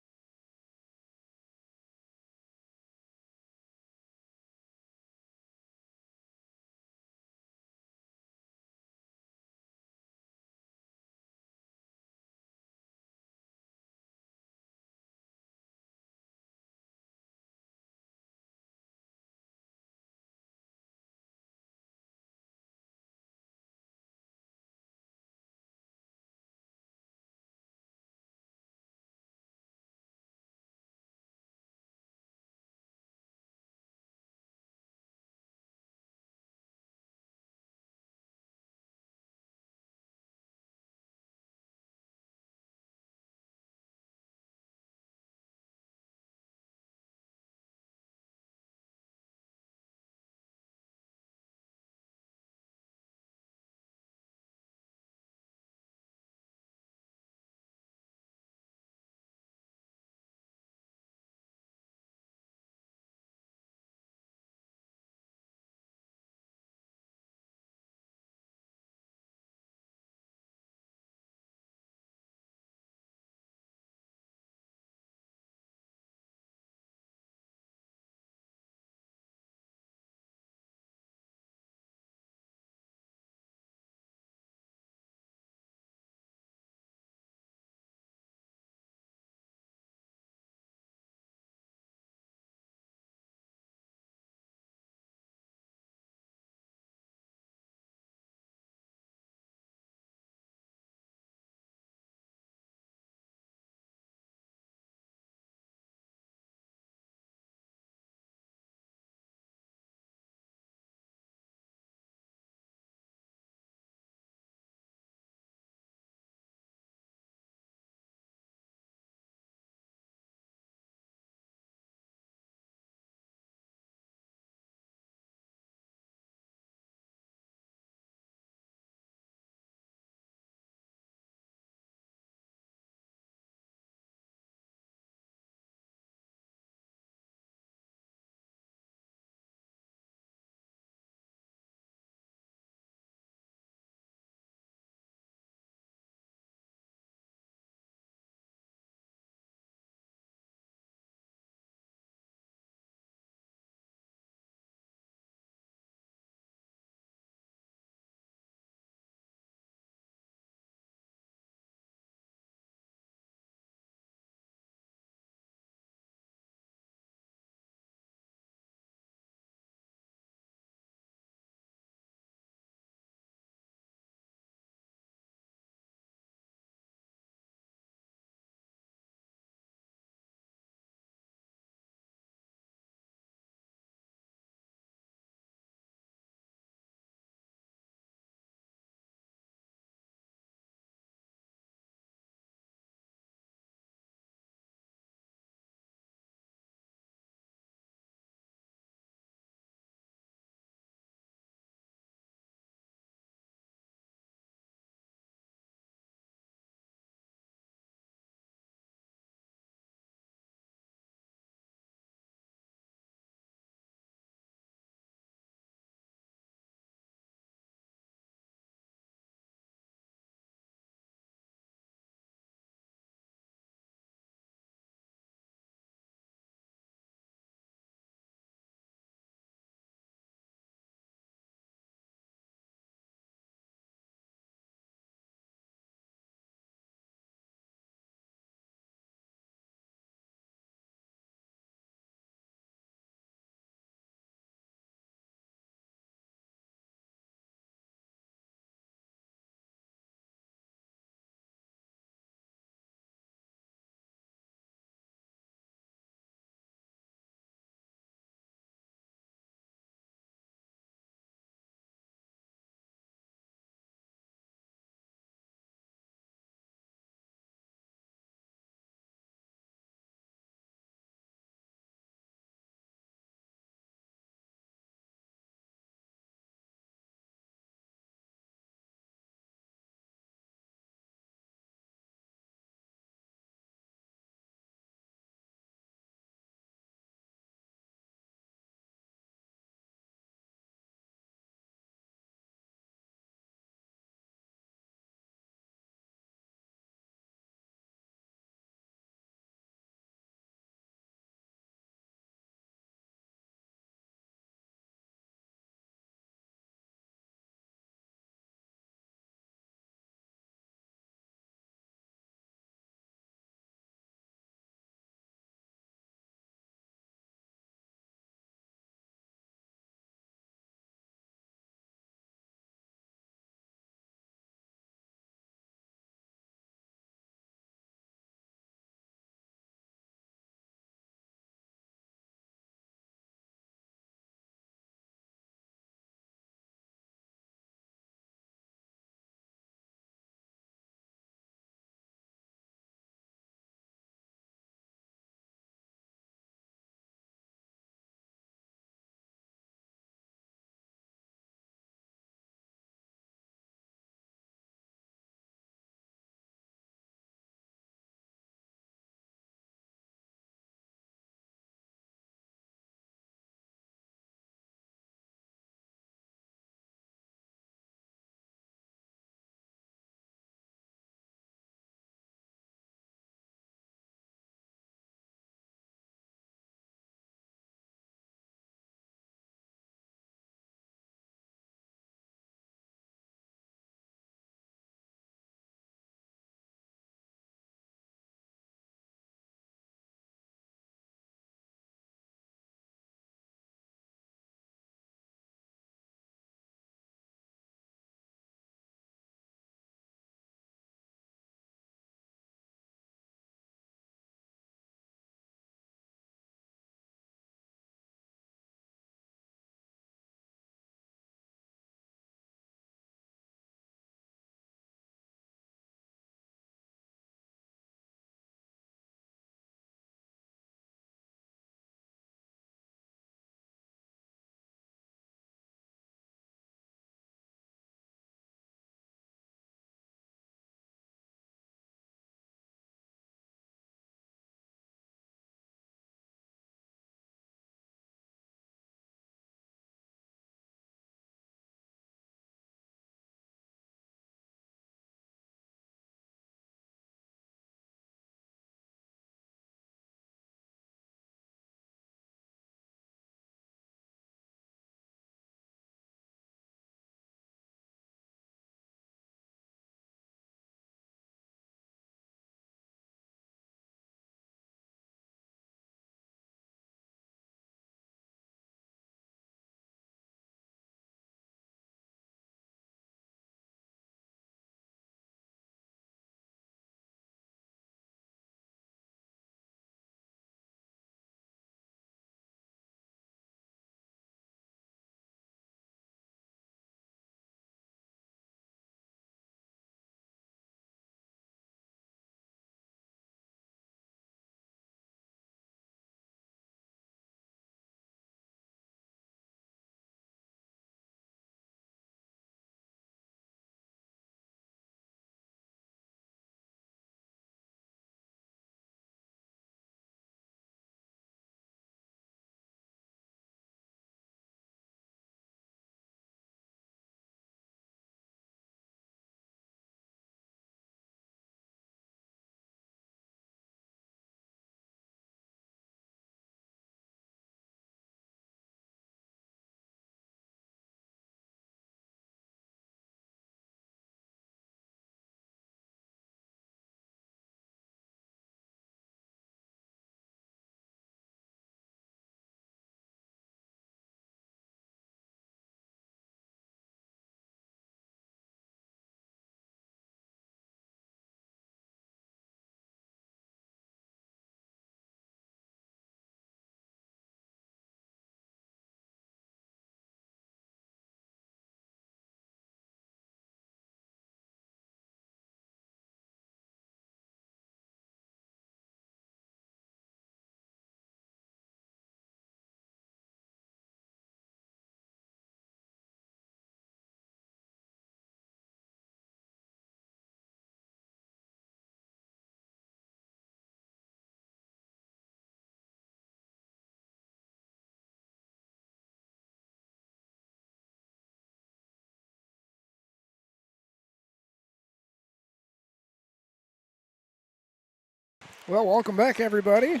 B: Well, welcome back, everybody. As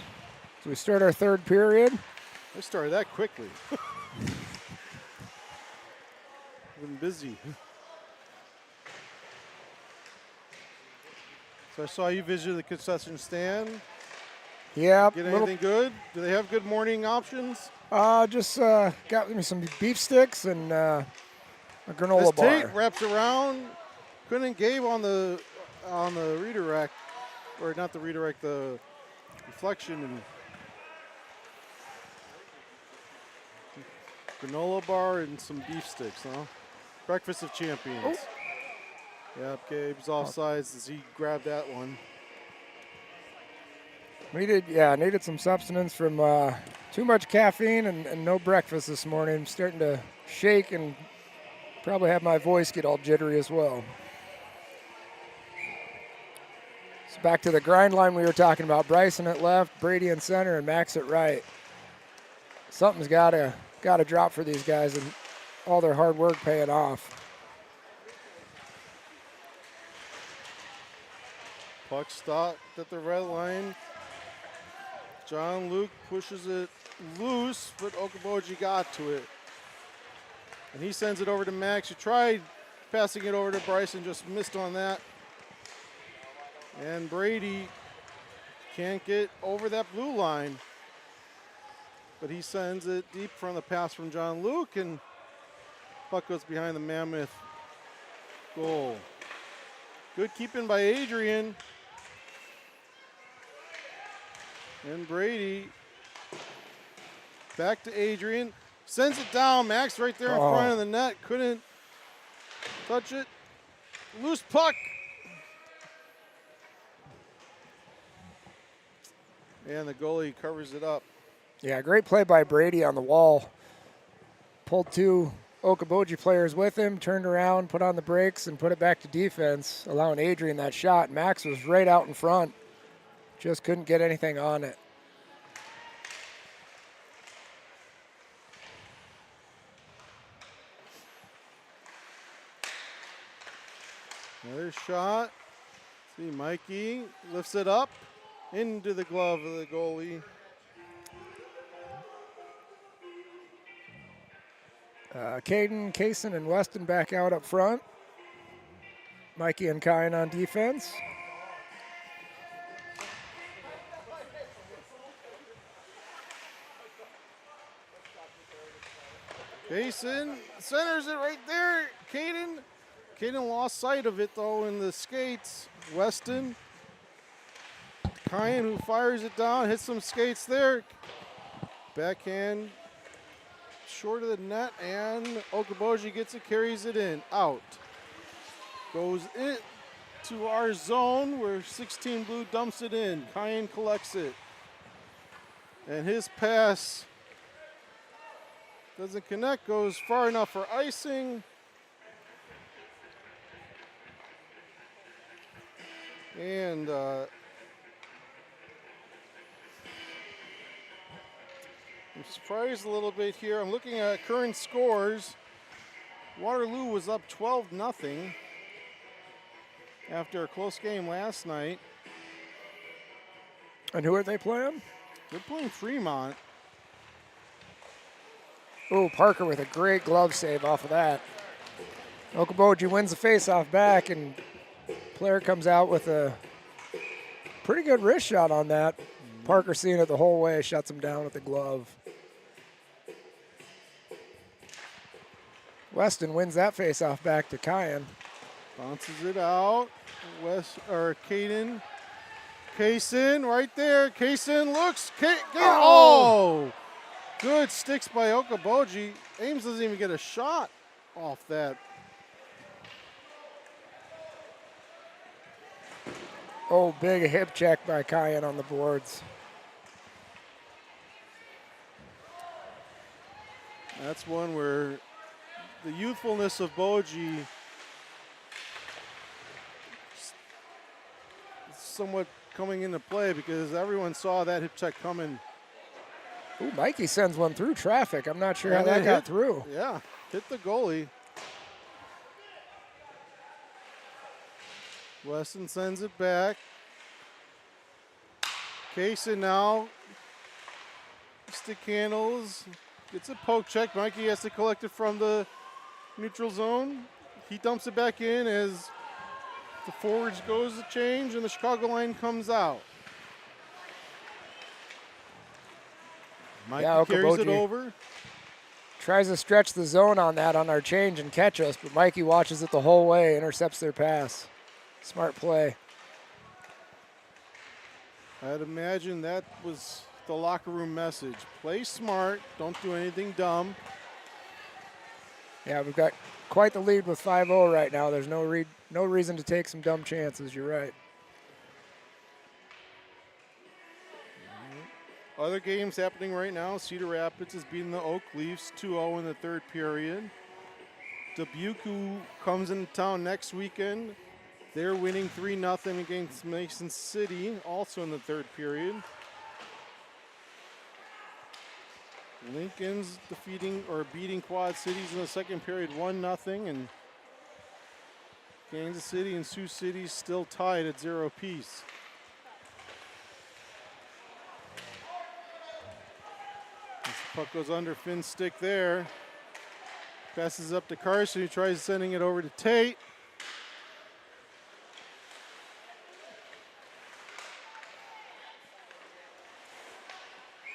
B: we start our third period.
A: I started that quickly. Been busy. So I saw you visit the concession stand.
B: Yeah,
A: Get anything good? Do they have good morning options?
B: just got me some beef sticks and a granola
A: This
B: bar.
A: tape wraps around. Couldn't Gabe on the redirect, or not the redirect, the reflection, and granola bar and some beef sticks, huh? Breakfast of Champions. Yep, Gabe's offsides as he grabbed that one.
B: Needed some substance from too much caffeine and no breakfast this morning. I'm starting to shake and probably have my voice get all jittery as well. So back to the grind line we were talking about. Bryson at left, Brady in center, and Max at right. Something's gotta drop for these guys, and all their hard work paying off.
A: Puck stopped at the red line. John Luke pushes it loose, but Okaboji got to it. And he sends it over to Max, who tried passing it over to Bryson, just missed on that. And Brady can't get over that blue line. But he sends it deep from the pass from John Luke, and puck goes behind the Mammoth goal. Good keeping by Adrian. And Brady back to Adrian. Sends it down. Max right there in front of the net. Couldn't touch it. Loose puck. And the goalie covers it up.
B: Yeah, great play by Brady on the wall. Pulled two Okaboji players with him, turned around, put on the brakes, and put it back to defense, allowing Adrian that shot. Max was right out in front. Just couldn't get anything on it.
A: Another shot. See, Mikey lifts it up into the glove of the goalie.
B: Caden, Kaysen, and Weston back out up front. Mikey and Kyan on defense.
A: Kaysen centers it right there. Caden lost sight of it though in the skates. Weston. Kyan, who fires it down, hits some skates there. Backhand short of the net, and Okaboji gets it, carries it in. Out. Goes in to our zone where 16 Blue dumps it in. Kyan collects it. And his pass doesn't connect, goes far enough for icing. And I'm surprised a little bit here. I'm looking at current scores. Waterloo was up 12-0 after a close game last night.
B: And who are they playing?
A: They're playing Fremont.
B: Oh, Parker with a great glove save off of that. Okaboji wins the faceoff back, and player comes out with a pretty good wrist shot on that. Parker seeing it the whole way, shuts him down with the glove. Weston wins that faceoff back to Kyan.
A: Bounces it out. Caden. Kaysen right there. Kaysen looks. Oh! Good sticks by Okaboji. Ames doesn't even get a shot off that.
B: Oh, big hip check by Kyan on the boards.
A: That's one where the youthfulness of Boji is somewhat coming into play because everyone saw that hip check coming.
B: Ooh, Mikey sends one through traffic. I'm not sure how that got through.
A: Yeah, hit the goalie. Weston sends it back. Kaysen now, stick handles, gets a poke check. Mikey has to collect it from the neutral zone. He dumps it back in as the forwards goes to change and the Chicago line comes out. Mikey carries it
B: Boji
A: over.
B: tries to stretch the zone on that on our change and catch us, but Mikey watches it the whole way, intercepts their pass. Smart play.
A: I'd imagine that was the locker room message. Play smart, don't do anything dumb.
B: Yeah, we've got quite the lead with 5-0 right now. There's no reason to take some dumb chances. You're right.
A: Other games happening right now. Cedar Rapids is beating the Oak Leafs 2-0 in the third period. Dubuque, who comes into town next weekend, they're winning 3-0 against Mason City, also in the third period. Lincoln's beating Quad Cities in the second period 1-0, and Kansas City and Sioux City still tied at 0 apiece. As the puck goes under Finn's stick there. Passes up to Carson, who tries sending it over to Tate.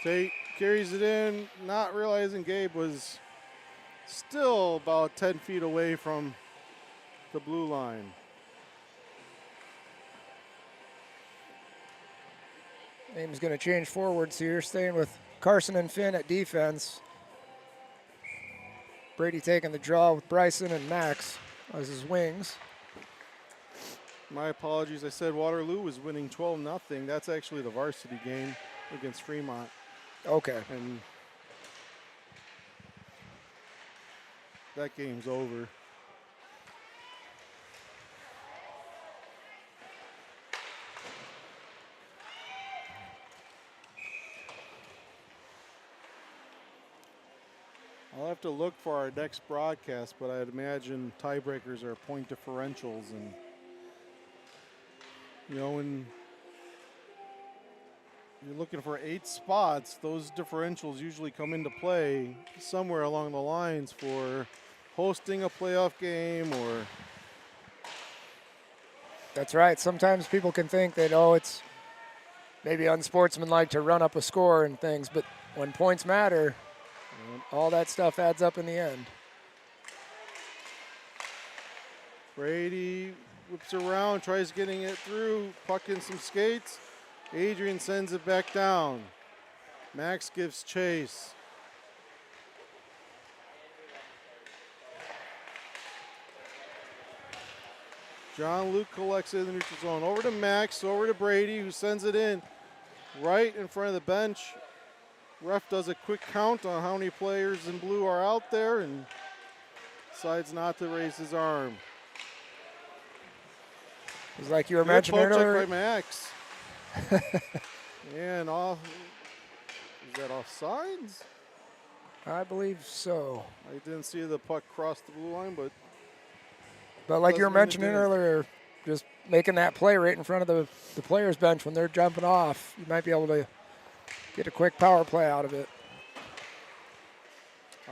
A: Tate carries it in, not realizing Gabe was still about 10 feet away from the blue line.
B: Ames going to change forwards here, staying with Carson and Finn at defense. Brady taking the draw with Bryson and Max as his wings.
A: My apologies, I said Waterloo was winning 12-0. That's actually the varsity game against Fremont.
B: Okay.
A: And that game's over. I'll have to look for our next broadcast, but I'd imagine tiebreakers are point differentials. And, you know, when you're looking for 8 spots, those differentials usually come into play somewhere along the lines for hosting a playoff game or...
B: That's right. Sometimes people can think that, it's maybe unsportsmanlike to run up a score and things, but when points matter, all that stuff adds up in the end.
A: Brady whips around, tries getting it through, puck in some skates. Adrian sends it back down. Max gives chase. John Luke collects it in the neutral zone. Over to Max, over to Brady, who sends it in right in front of the bench. Ref does a quick count on how many players in blue are out there and decides not to raise his arm.
B: It's like you were
A: Good
B: mentioning
A: poke check
B: earlier.
A: by Max. And off. Is that offsides?
B: I believe so.
A: I didn't see the puck cross the blue line, but
B: like you were
A: doesn't mean it
B: mentioning
A: didn't.
B: earlier, just making that play right in front of the players' bench when they're jumping off, you might be able to get a quick power play out of it.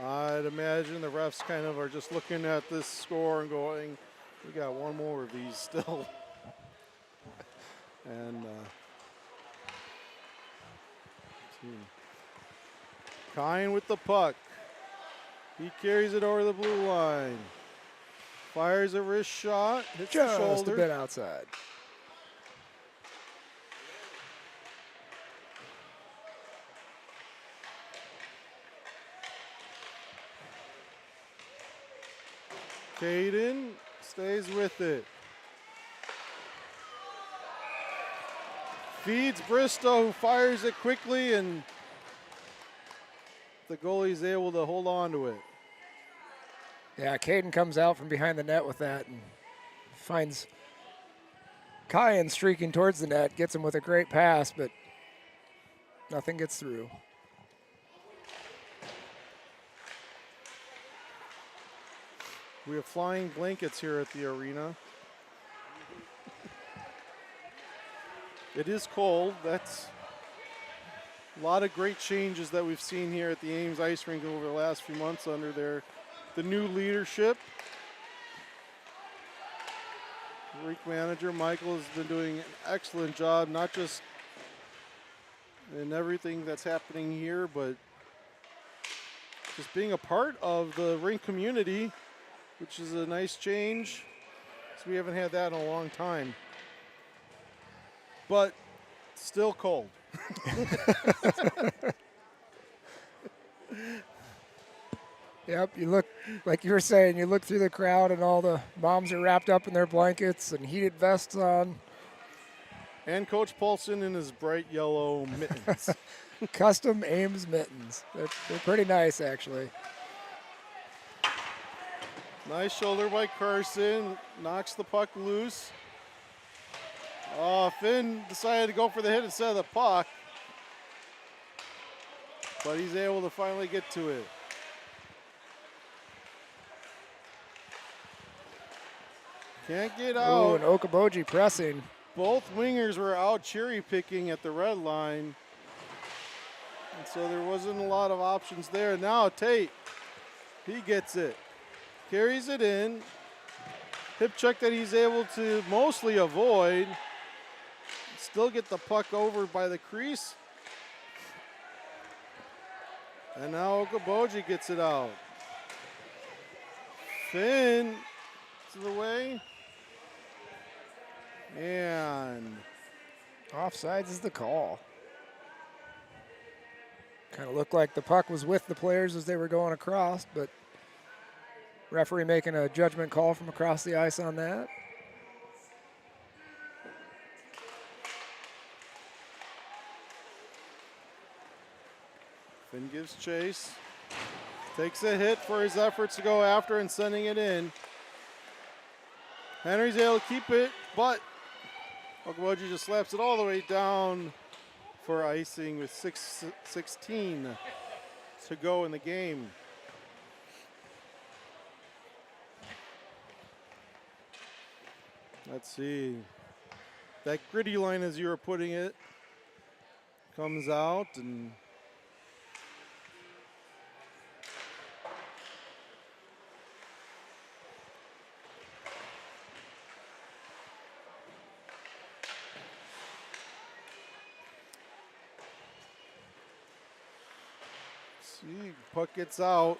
A: I'd imagine the refs kind of are just looking at this score and going, we got one more of these still. And Kine with the puck. He carries it over the blue line. Fires a wrist shot, hits the
B: Just
A: shoulder.
B: a bit outside.
A: Caden stays with it. Feeds Bristow, who fires it quickly, and the goalie's able to hold on to it.
B: Yeah, Caden comes out from behind the net with that and finds Kyan streaking towards the net, gets him with a great pass, but nothing gets through.
A: We have flying blankets here at the arena. It is cold. That's A lot of great changes that we've seen here at the Ames Ice Rink over the last few months under the new leadership. Rink manager Michael has been doing an excellent job, not just in everything that's happening here, but just being a part of the rink community, which is a nice change. So we haven't had that in a long time. But still cold.
B: Yep, you look, like you were saying, you look through the crowd and all the moms are wrapped up in their blankets and heated vests on.
A: And Coach Paulson in his bright yellow mittens.
B: Custom Ames mittens. They're pretty nice, actually.
A: Nice shoulder by Carson. Knocks the puck loose. Oh, Finn decided to go for the hit instead of the puck. But he's able to finally get to it. Can't get
B: Oh,
A: out.
B: and Boji pressing.
A: Both wingers were out cherry picking at the red line. And so there wasn't a lot of options there. Now Tate, he gets it. Carries it in. Hip check that he's able to mostly avoid. Still get the puck over by the crease. And now Boji gets it out. Finn to the way. And
B: Offsides is the call. Kind of looked like the puck was with the players as they were going across, but referee making a judgment call from across the ice on that.
A: Finn gives chase. Takes a hit for his efforts to go after and sending it in. Henry's able to keep it, but Boji just slaps it all the way down for icing with 6:16 to go in the game. Let's see. That gritty line, as you were putting it, comes out and see, puck gets out.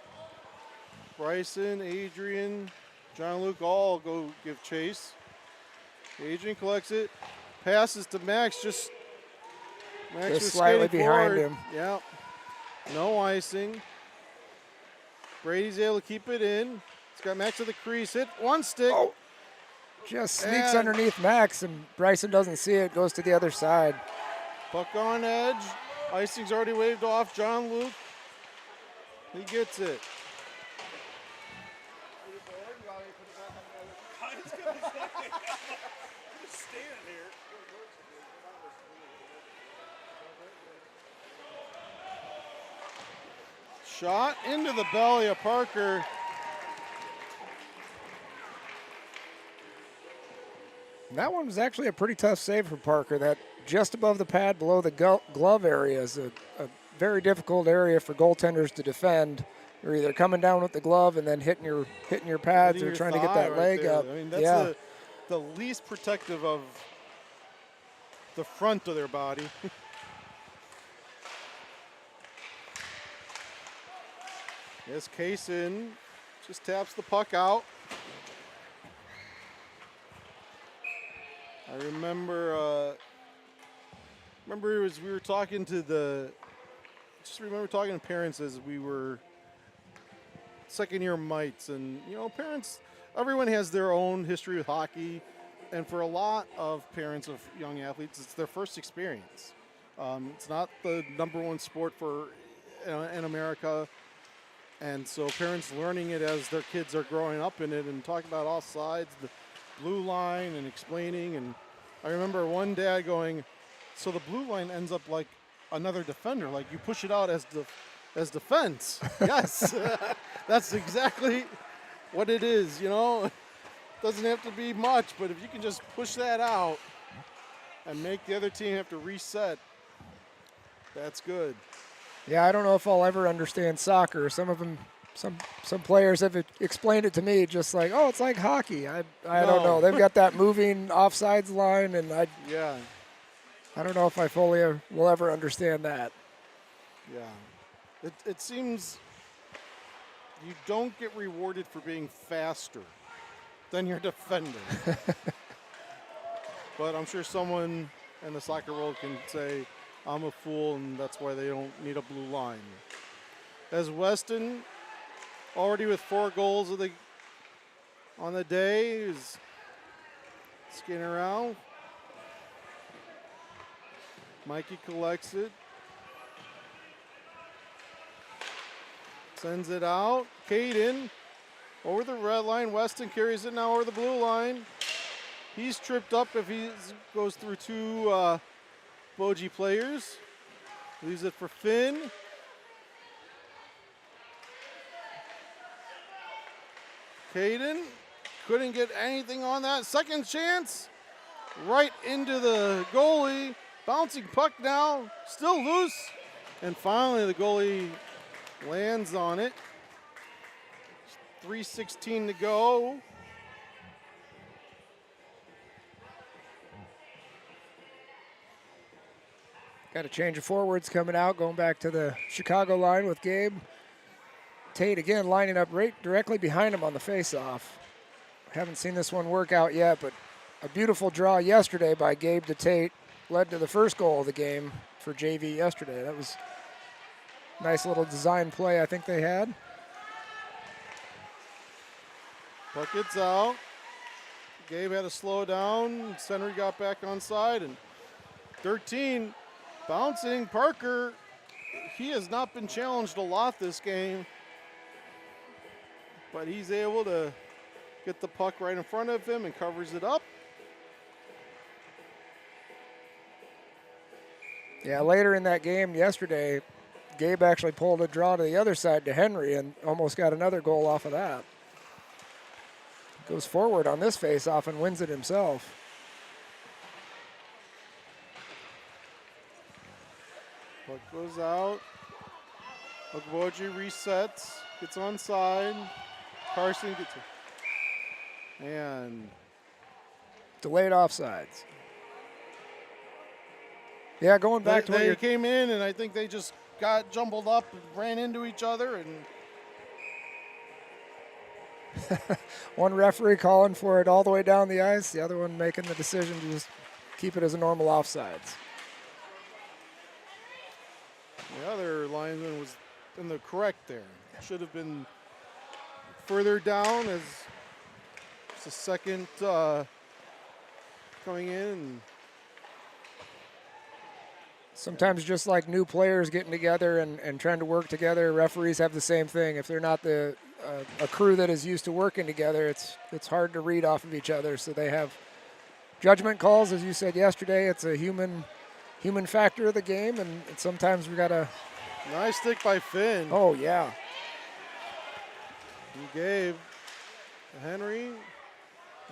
A: Bryson, Adrian, John Luke all go give chase. Adrian collects it, passes to Max, just Max was
B: slightly
A: skating
B: behind
A: forward.
B: him.
A: Yep. No icing. Brady's able to keep it in. He's got Max to the crease. Hit one stick.
B: Oh, just sneaks
A: And-
B: underneath Max, and Bryson doesn't see it, goes to the other side.
A: Puck on edge. Icing's already waved off. John Luke. He gets it. Shot into the belly of Parker.
B: And that one was actually a pretty tough save for Parker. That just above the pad, below the glove area is a very difficult area for goaltenders to defend. You're either coming down with the glove and then hitting your pads,
A: Hitting
B: or
A: your
B: trying to get
A: thigh
B: that
A: right
B: leg
A: there.
B: up.
A: I mean, that's
B: yeah,
A: the least protective of the front of their body. Yes, Kaysen just taps the puck out. I remember as we were talking to talking to parents as we were second year mites, and parents, everyone has their own history with hockey, and for a lot of parents of young athletes, it's their first experience. It's not the number one sport in America. And so parents learning it as their kids are growing up in it and talking about all sides, the blue line and explaining. And I remember one dad going, so the blue line ends up like another defender, like you push it out as defense. Yes, that's exactly what it is, Doesn't have to be much, but if you can just push that out and make the other team have to reset, That's good.
B: Yeah, I don't know if I'll ever understand soccer. Some of them, some players have explained it to me just like, oh, it's like hockey. I don't know.
A: No.
B: They've got that moving offsides line, and
A: Yeah,
B: I don't know if I fully will ever understand that.
A: yeah. It seems you don't get rewarded for being faster than your defender. But I'm sure someone in the soccer world can say, I'm a fool, and that's why they don't need a blue line. As Weston, already with 4 goals on the day, is skating around. Mikey collects it. Sends it out. Caden over the red line. Weston carries it now over the blue line. He's tripped up if he goes through 2 Boji players. Leaves it for Finn. Caden couldn't get anything on that. Second chance. Right into the goalie. Bouncing puck now. Still loose. And finally the goalie lands on it. 3:16 to go.
B: Got a change of forwards coming out, going back to the Chicago line with Gabe. Tate again lining up right directly behind him on the faceoff. Haven't seen this one work out yet, but a beautiful draw yesterday by Gabe to Tate led to the first goal of the game for JV yesterday. That was a nice little design play I think they had.
A: Puck gets out. Gabe had to slow down. Henry got back on side, and 13 bouncing. Parker, he has not been challenged a lot this game, but he's able to get the puck right in front of him and covers it up.
B: Yeah, later in that game yesterday, Gabe actually pulled a draw to the other side to Henry and almost got another goal off of that. Goes forward on this faceoff and wins it himself.
A: Puck goes out. Boji resets, gets onside. Carson gets it. And
B: Delayed offsides. Yeah, going back to what
A: they
B: you're
A: came in, and I think they just got jumbled up and ran into each other. And
B: one referee calling for it all the way down the ice, the other one making the decision to just keep it as a normal offsides.
A: the other lineman was in the correct there. Should have been further down as it's the second coming in.
B: Sometimes just like new players getting together and trying to work together, referees have the same thing. If they're not a crew that is used to working together, it's hard to read off of each other. So they have judgment calls, as you said yesterday. It's a human factor of the game, and sometimes we got to.
A: Nice stick by Finn.
B: Oh yeah.
A: He gave Henry.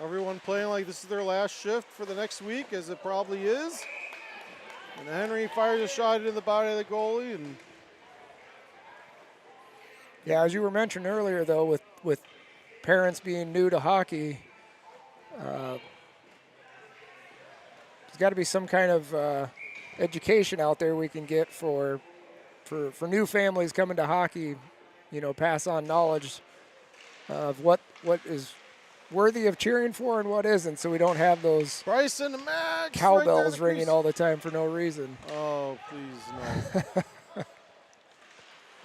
A: Everyone playing like this is their last shift for the next week, as it probably is. And Henry fires a shot into the body of the goalie, and
B: Yeah, as you were mentioning earlier, though, with parents being new to hockey, there's got to be some kind of education out there we can get for new families coming to hockey. You know, pass on knowledge of what is worthy of cheering for and what isn't, so we don't have those
A: Bryson and Max
B: cowbells
A: right
B: ringing all the time for no reason.
A: Oh, please no.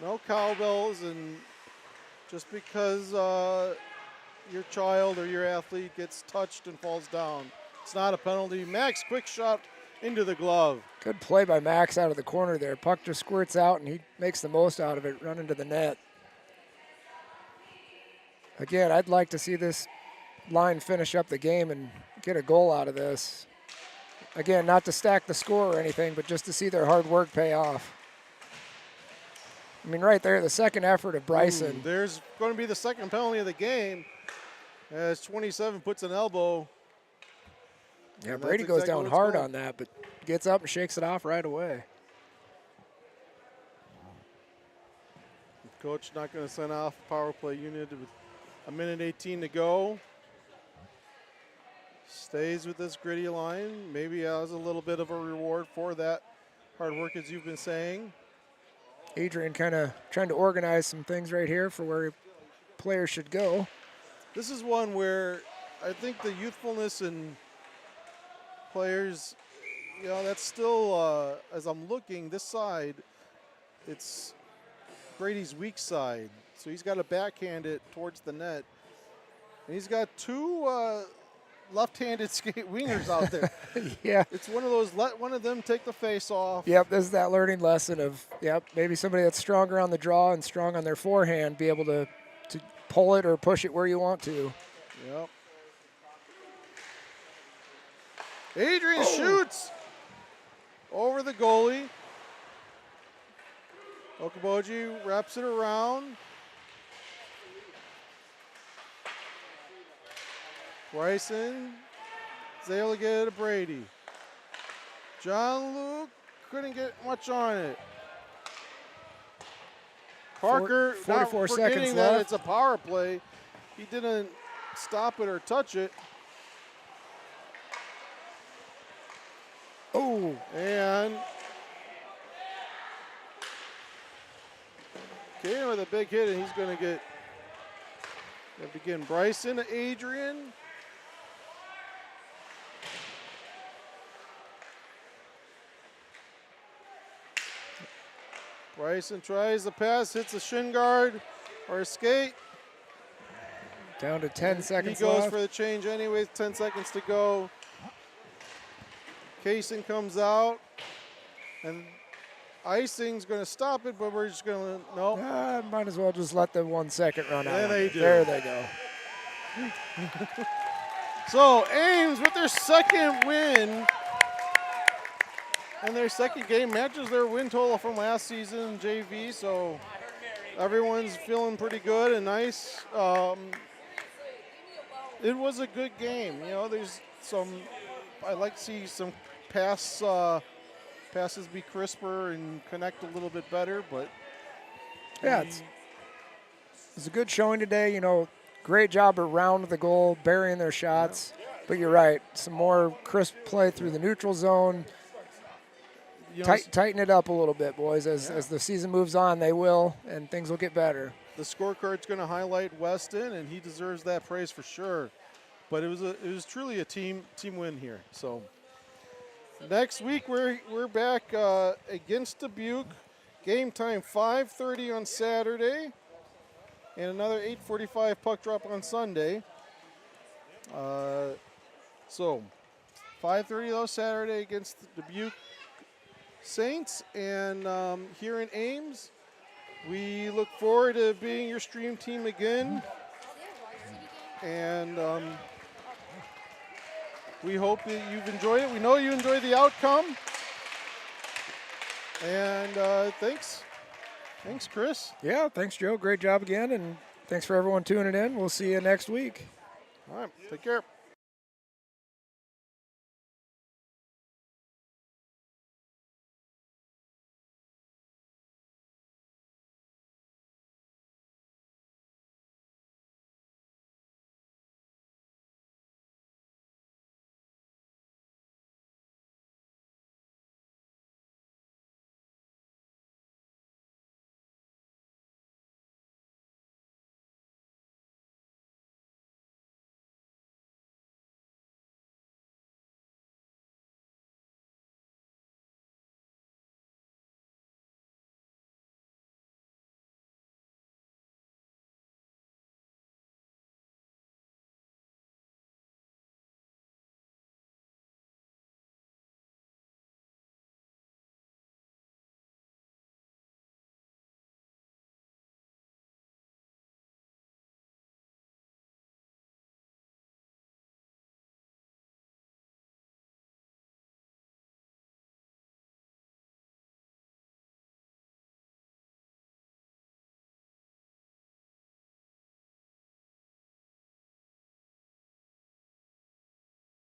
A: No cowbells, and just because your child or your athlete gets touched and falls down, it's not a penalty. Max, quick shot into the glove.
B: Good play by Max out of the corner there. Puck just squirts out, and he makes the most out of it, running to the net. Again, I'd like to see this line finish up the game and get a goal out of this. Again, not to stack the score or anything, but just to see their hard work pay off. I mean, right there, the second effort of Bryson.
A: Ooh, there's going to be the second penalty of the game as 27 puts an elbow.
B: Yeah,
A: And
B: Brady
A: that's
B: goes
A: exactly
B: down
A: what's
B: hard
A: going.
B: on that, but gets up and shakes it off right away.
A: Coach not going to send off power play unit with a minute 18 to go. Stays with this gritty line. Maybe has a little bit of a reward for that hard work, as you've been saying.
B: Adrian kind of trying to organize some things right here for where players should go.
A: This is one where I think the youthfulness in players, that's still, as I'm looking this side, it's Brady's weak side. So he's got to backhand it towards the net. And he's got two left-handed skate wingers out there.
B: Yeah.
A: It's one of those, let one of them take the face off.
B: Yep, this is that learning lesson of, maybe somebody that's stronger on the draw and strong on their forehand be able to pull it or push it where you want to.
A: Yep. Adrian shoots over the goalie. Boji wraps it around. Bryson is able to get it to Brady. John Luke couldn't get much on it. Parker,
B: 44
A: not
B: seconds
A: forgetting that
B: left.
A: it's a power play. He didn't stop it or touch it.
B: Oh,
A: And Kane with a big hit, and he's going to get, begin Bryson to Adrian. Bryson tries the pass, hits a shin guard or a skate.
B: down to 10 seconds
A: He goes
B: left.
A: for the change anyways, 10 seconds to go. Kaysen comes out, and icing's going to stop it, but we're just going to, no.
B: Might as well just let the 1 second run out.
A: There they do.
B: There they go.
A: So Ames with their second win, and their second game matches their win total from last season JV. So everyone's feeling pretty good and nice. It was a good game. There's some. I like to see some passes be crisper and connect a little bit better, but
B: Yeah, it's a good showing today. Great job around the goal, burying their shots. But you're right, some more crisp play through the neutral zone. Tighten it up a little bit, boys. As the season moves on, they will, and things will get better.
A: the scorecard's going to highlight Weston, and he deserves that praise for sure. But it was truly a team win here. So next week we're back against Dubuque. Game time 5:30 on Saturday, and another 8:45 puck drop on Sunday. So 5:30 though Saturday against the Dubuque Saints, and here in Ames, we look forward to being your stream team again, and we hope that you've enjoyed it. We know you enjoyed the outcome, and thanks, Chris.
B: Yeah, thanks, Joe. Great job again, and thanks for everyone tuning in. We'll see you next week.
A: All right, take care.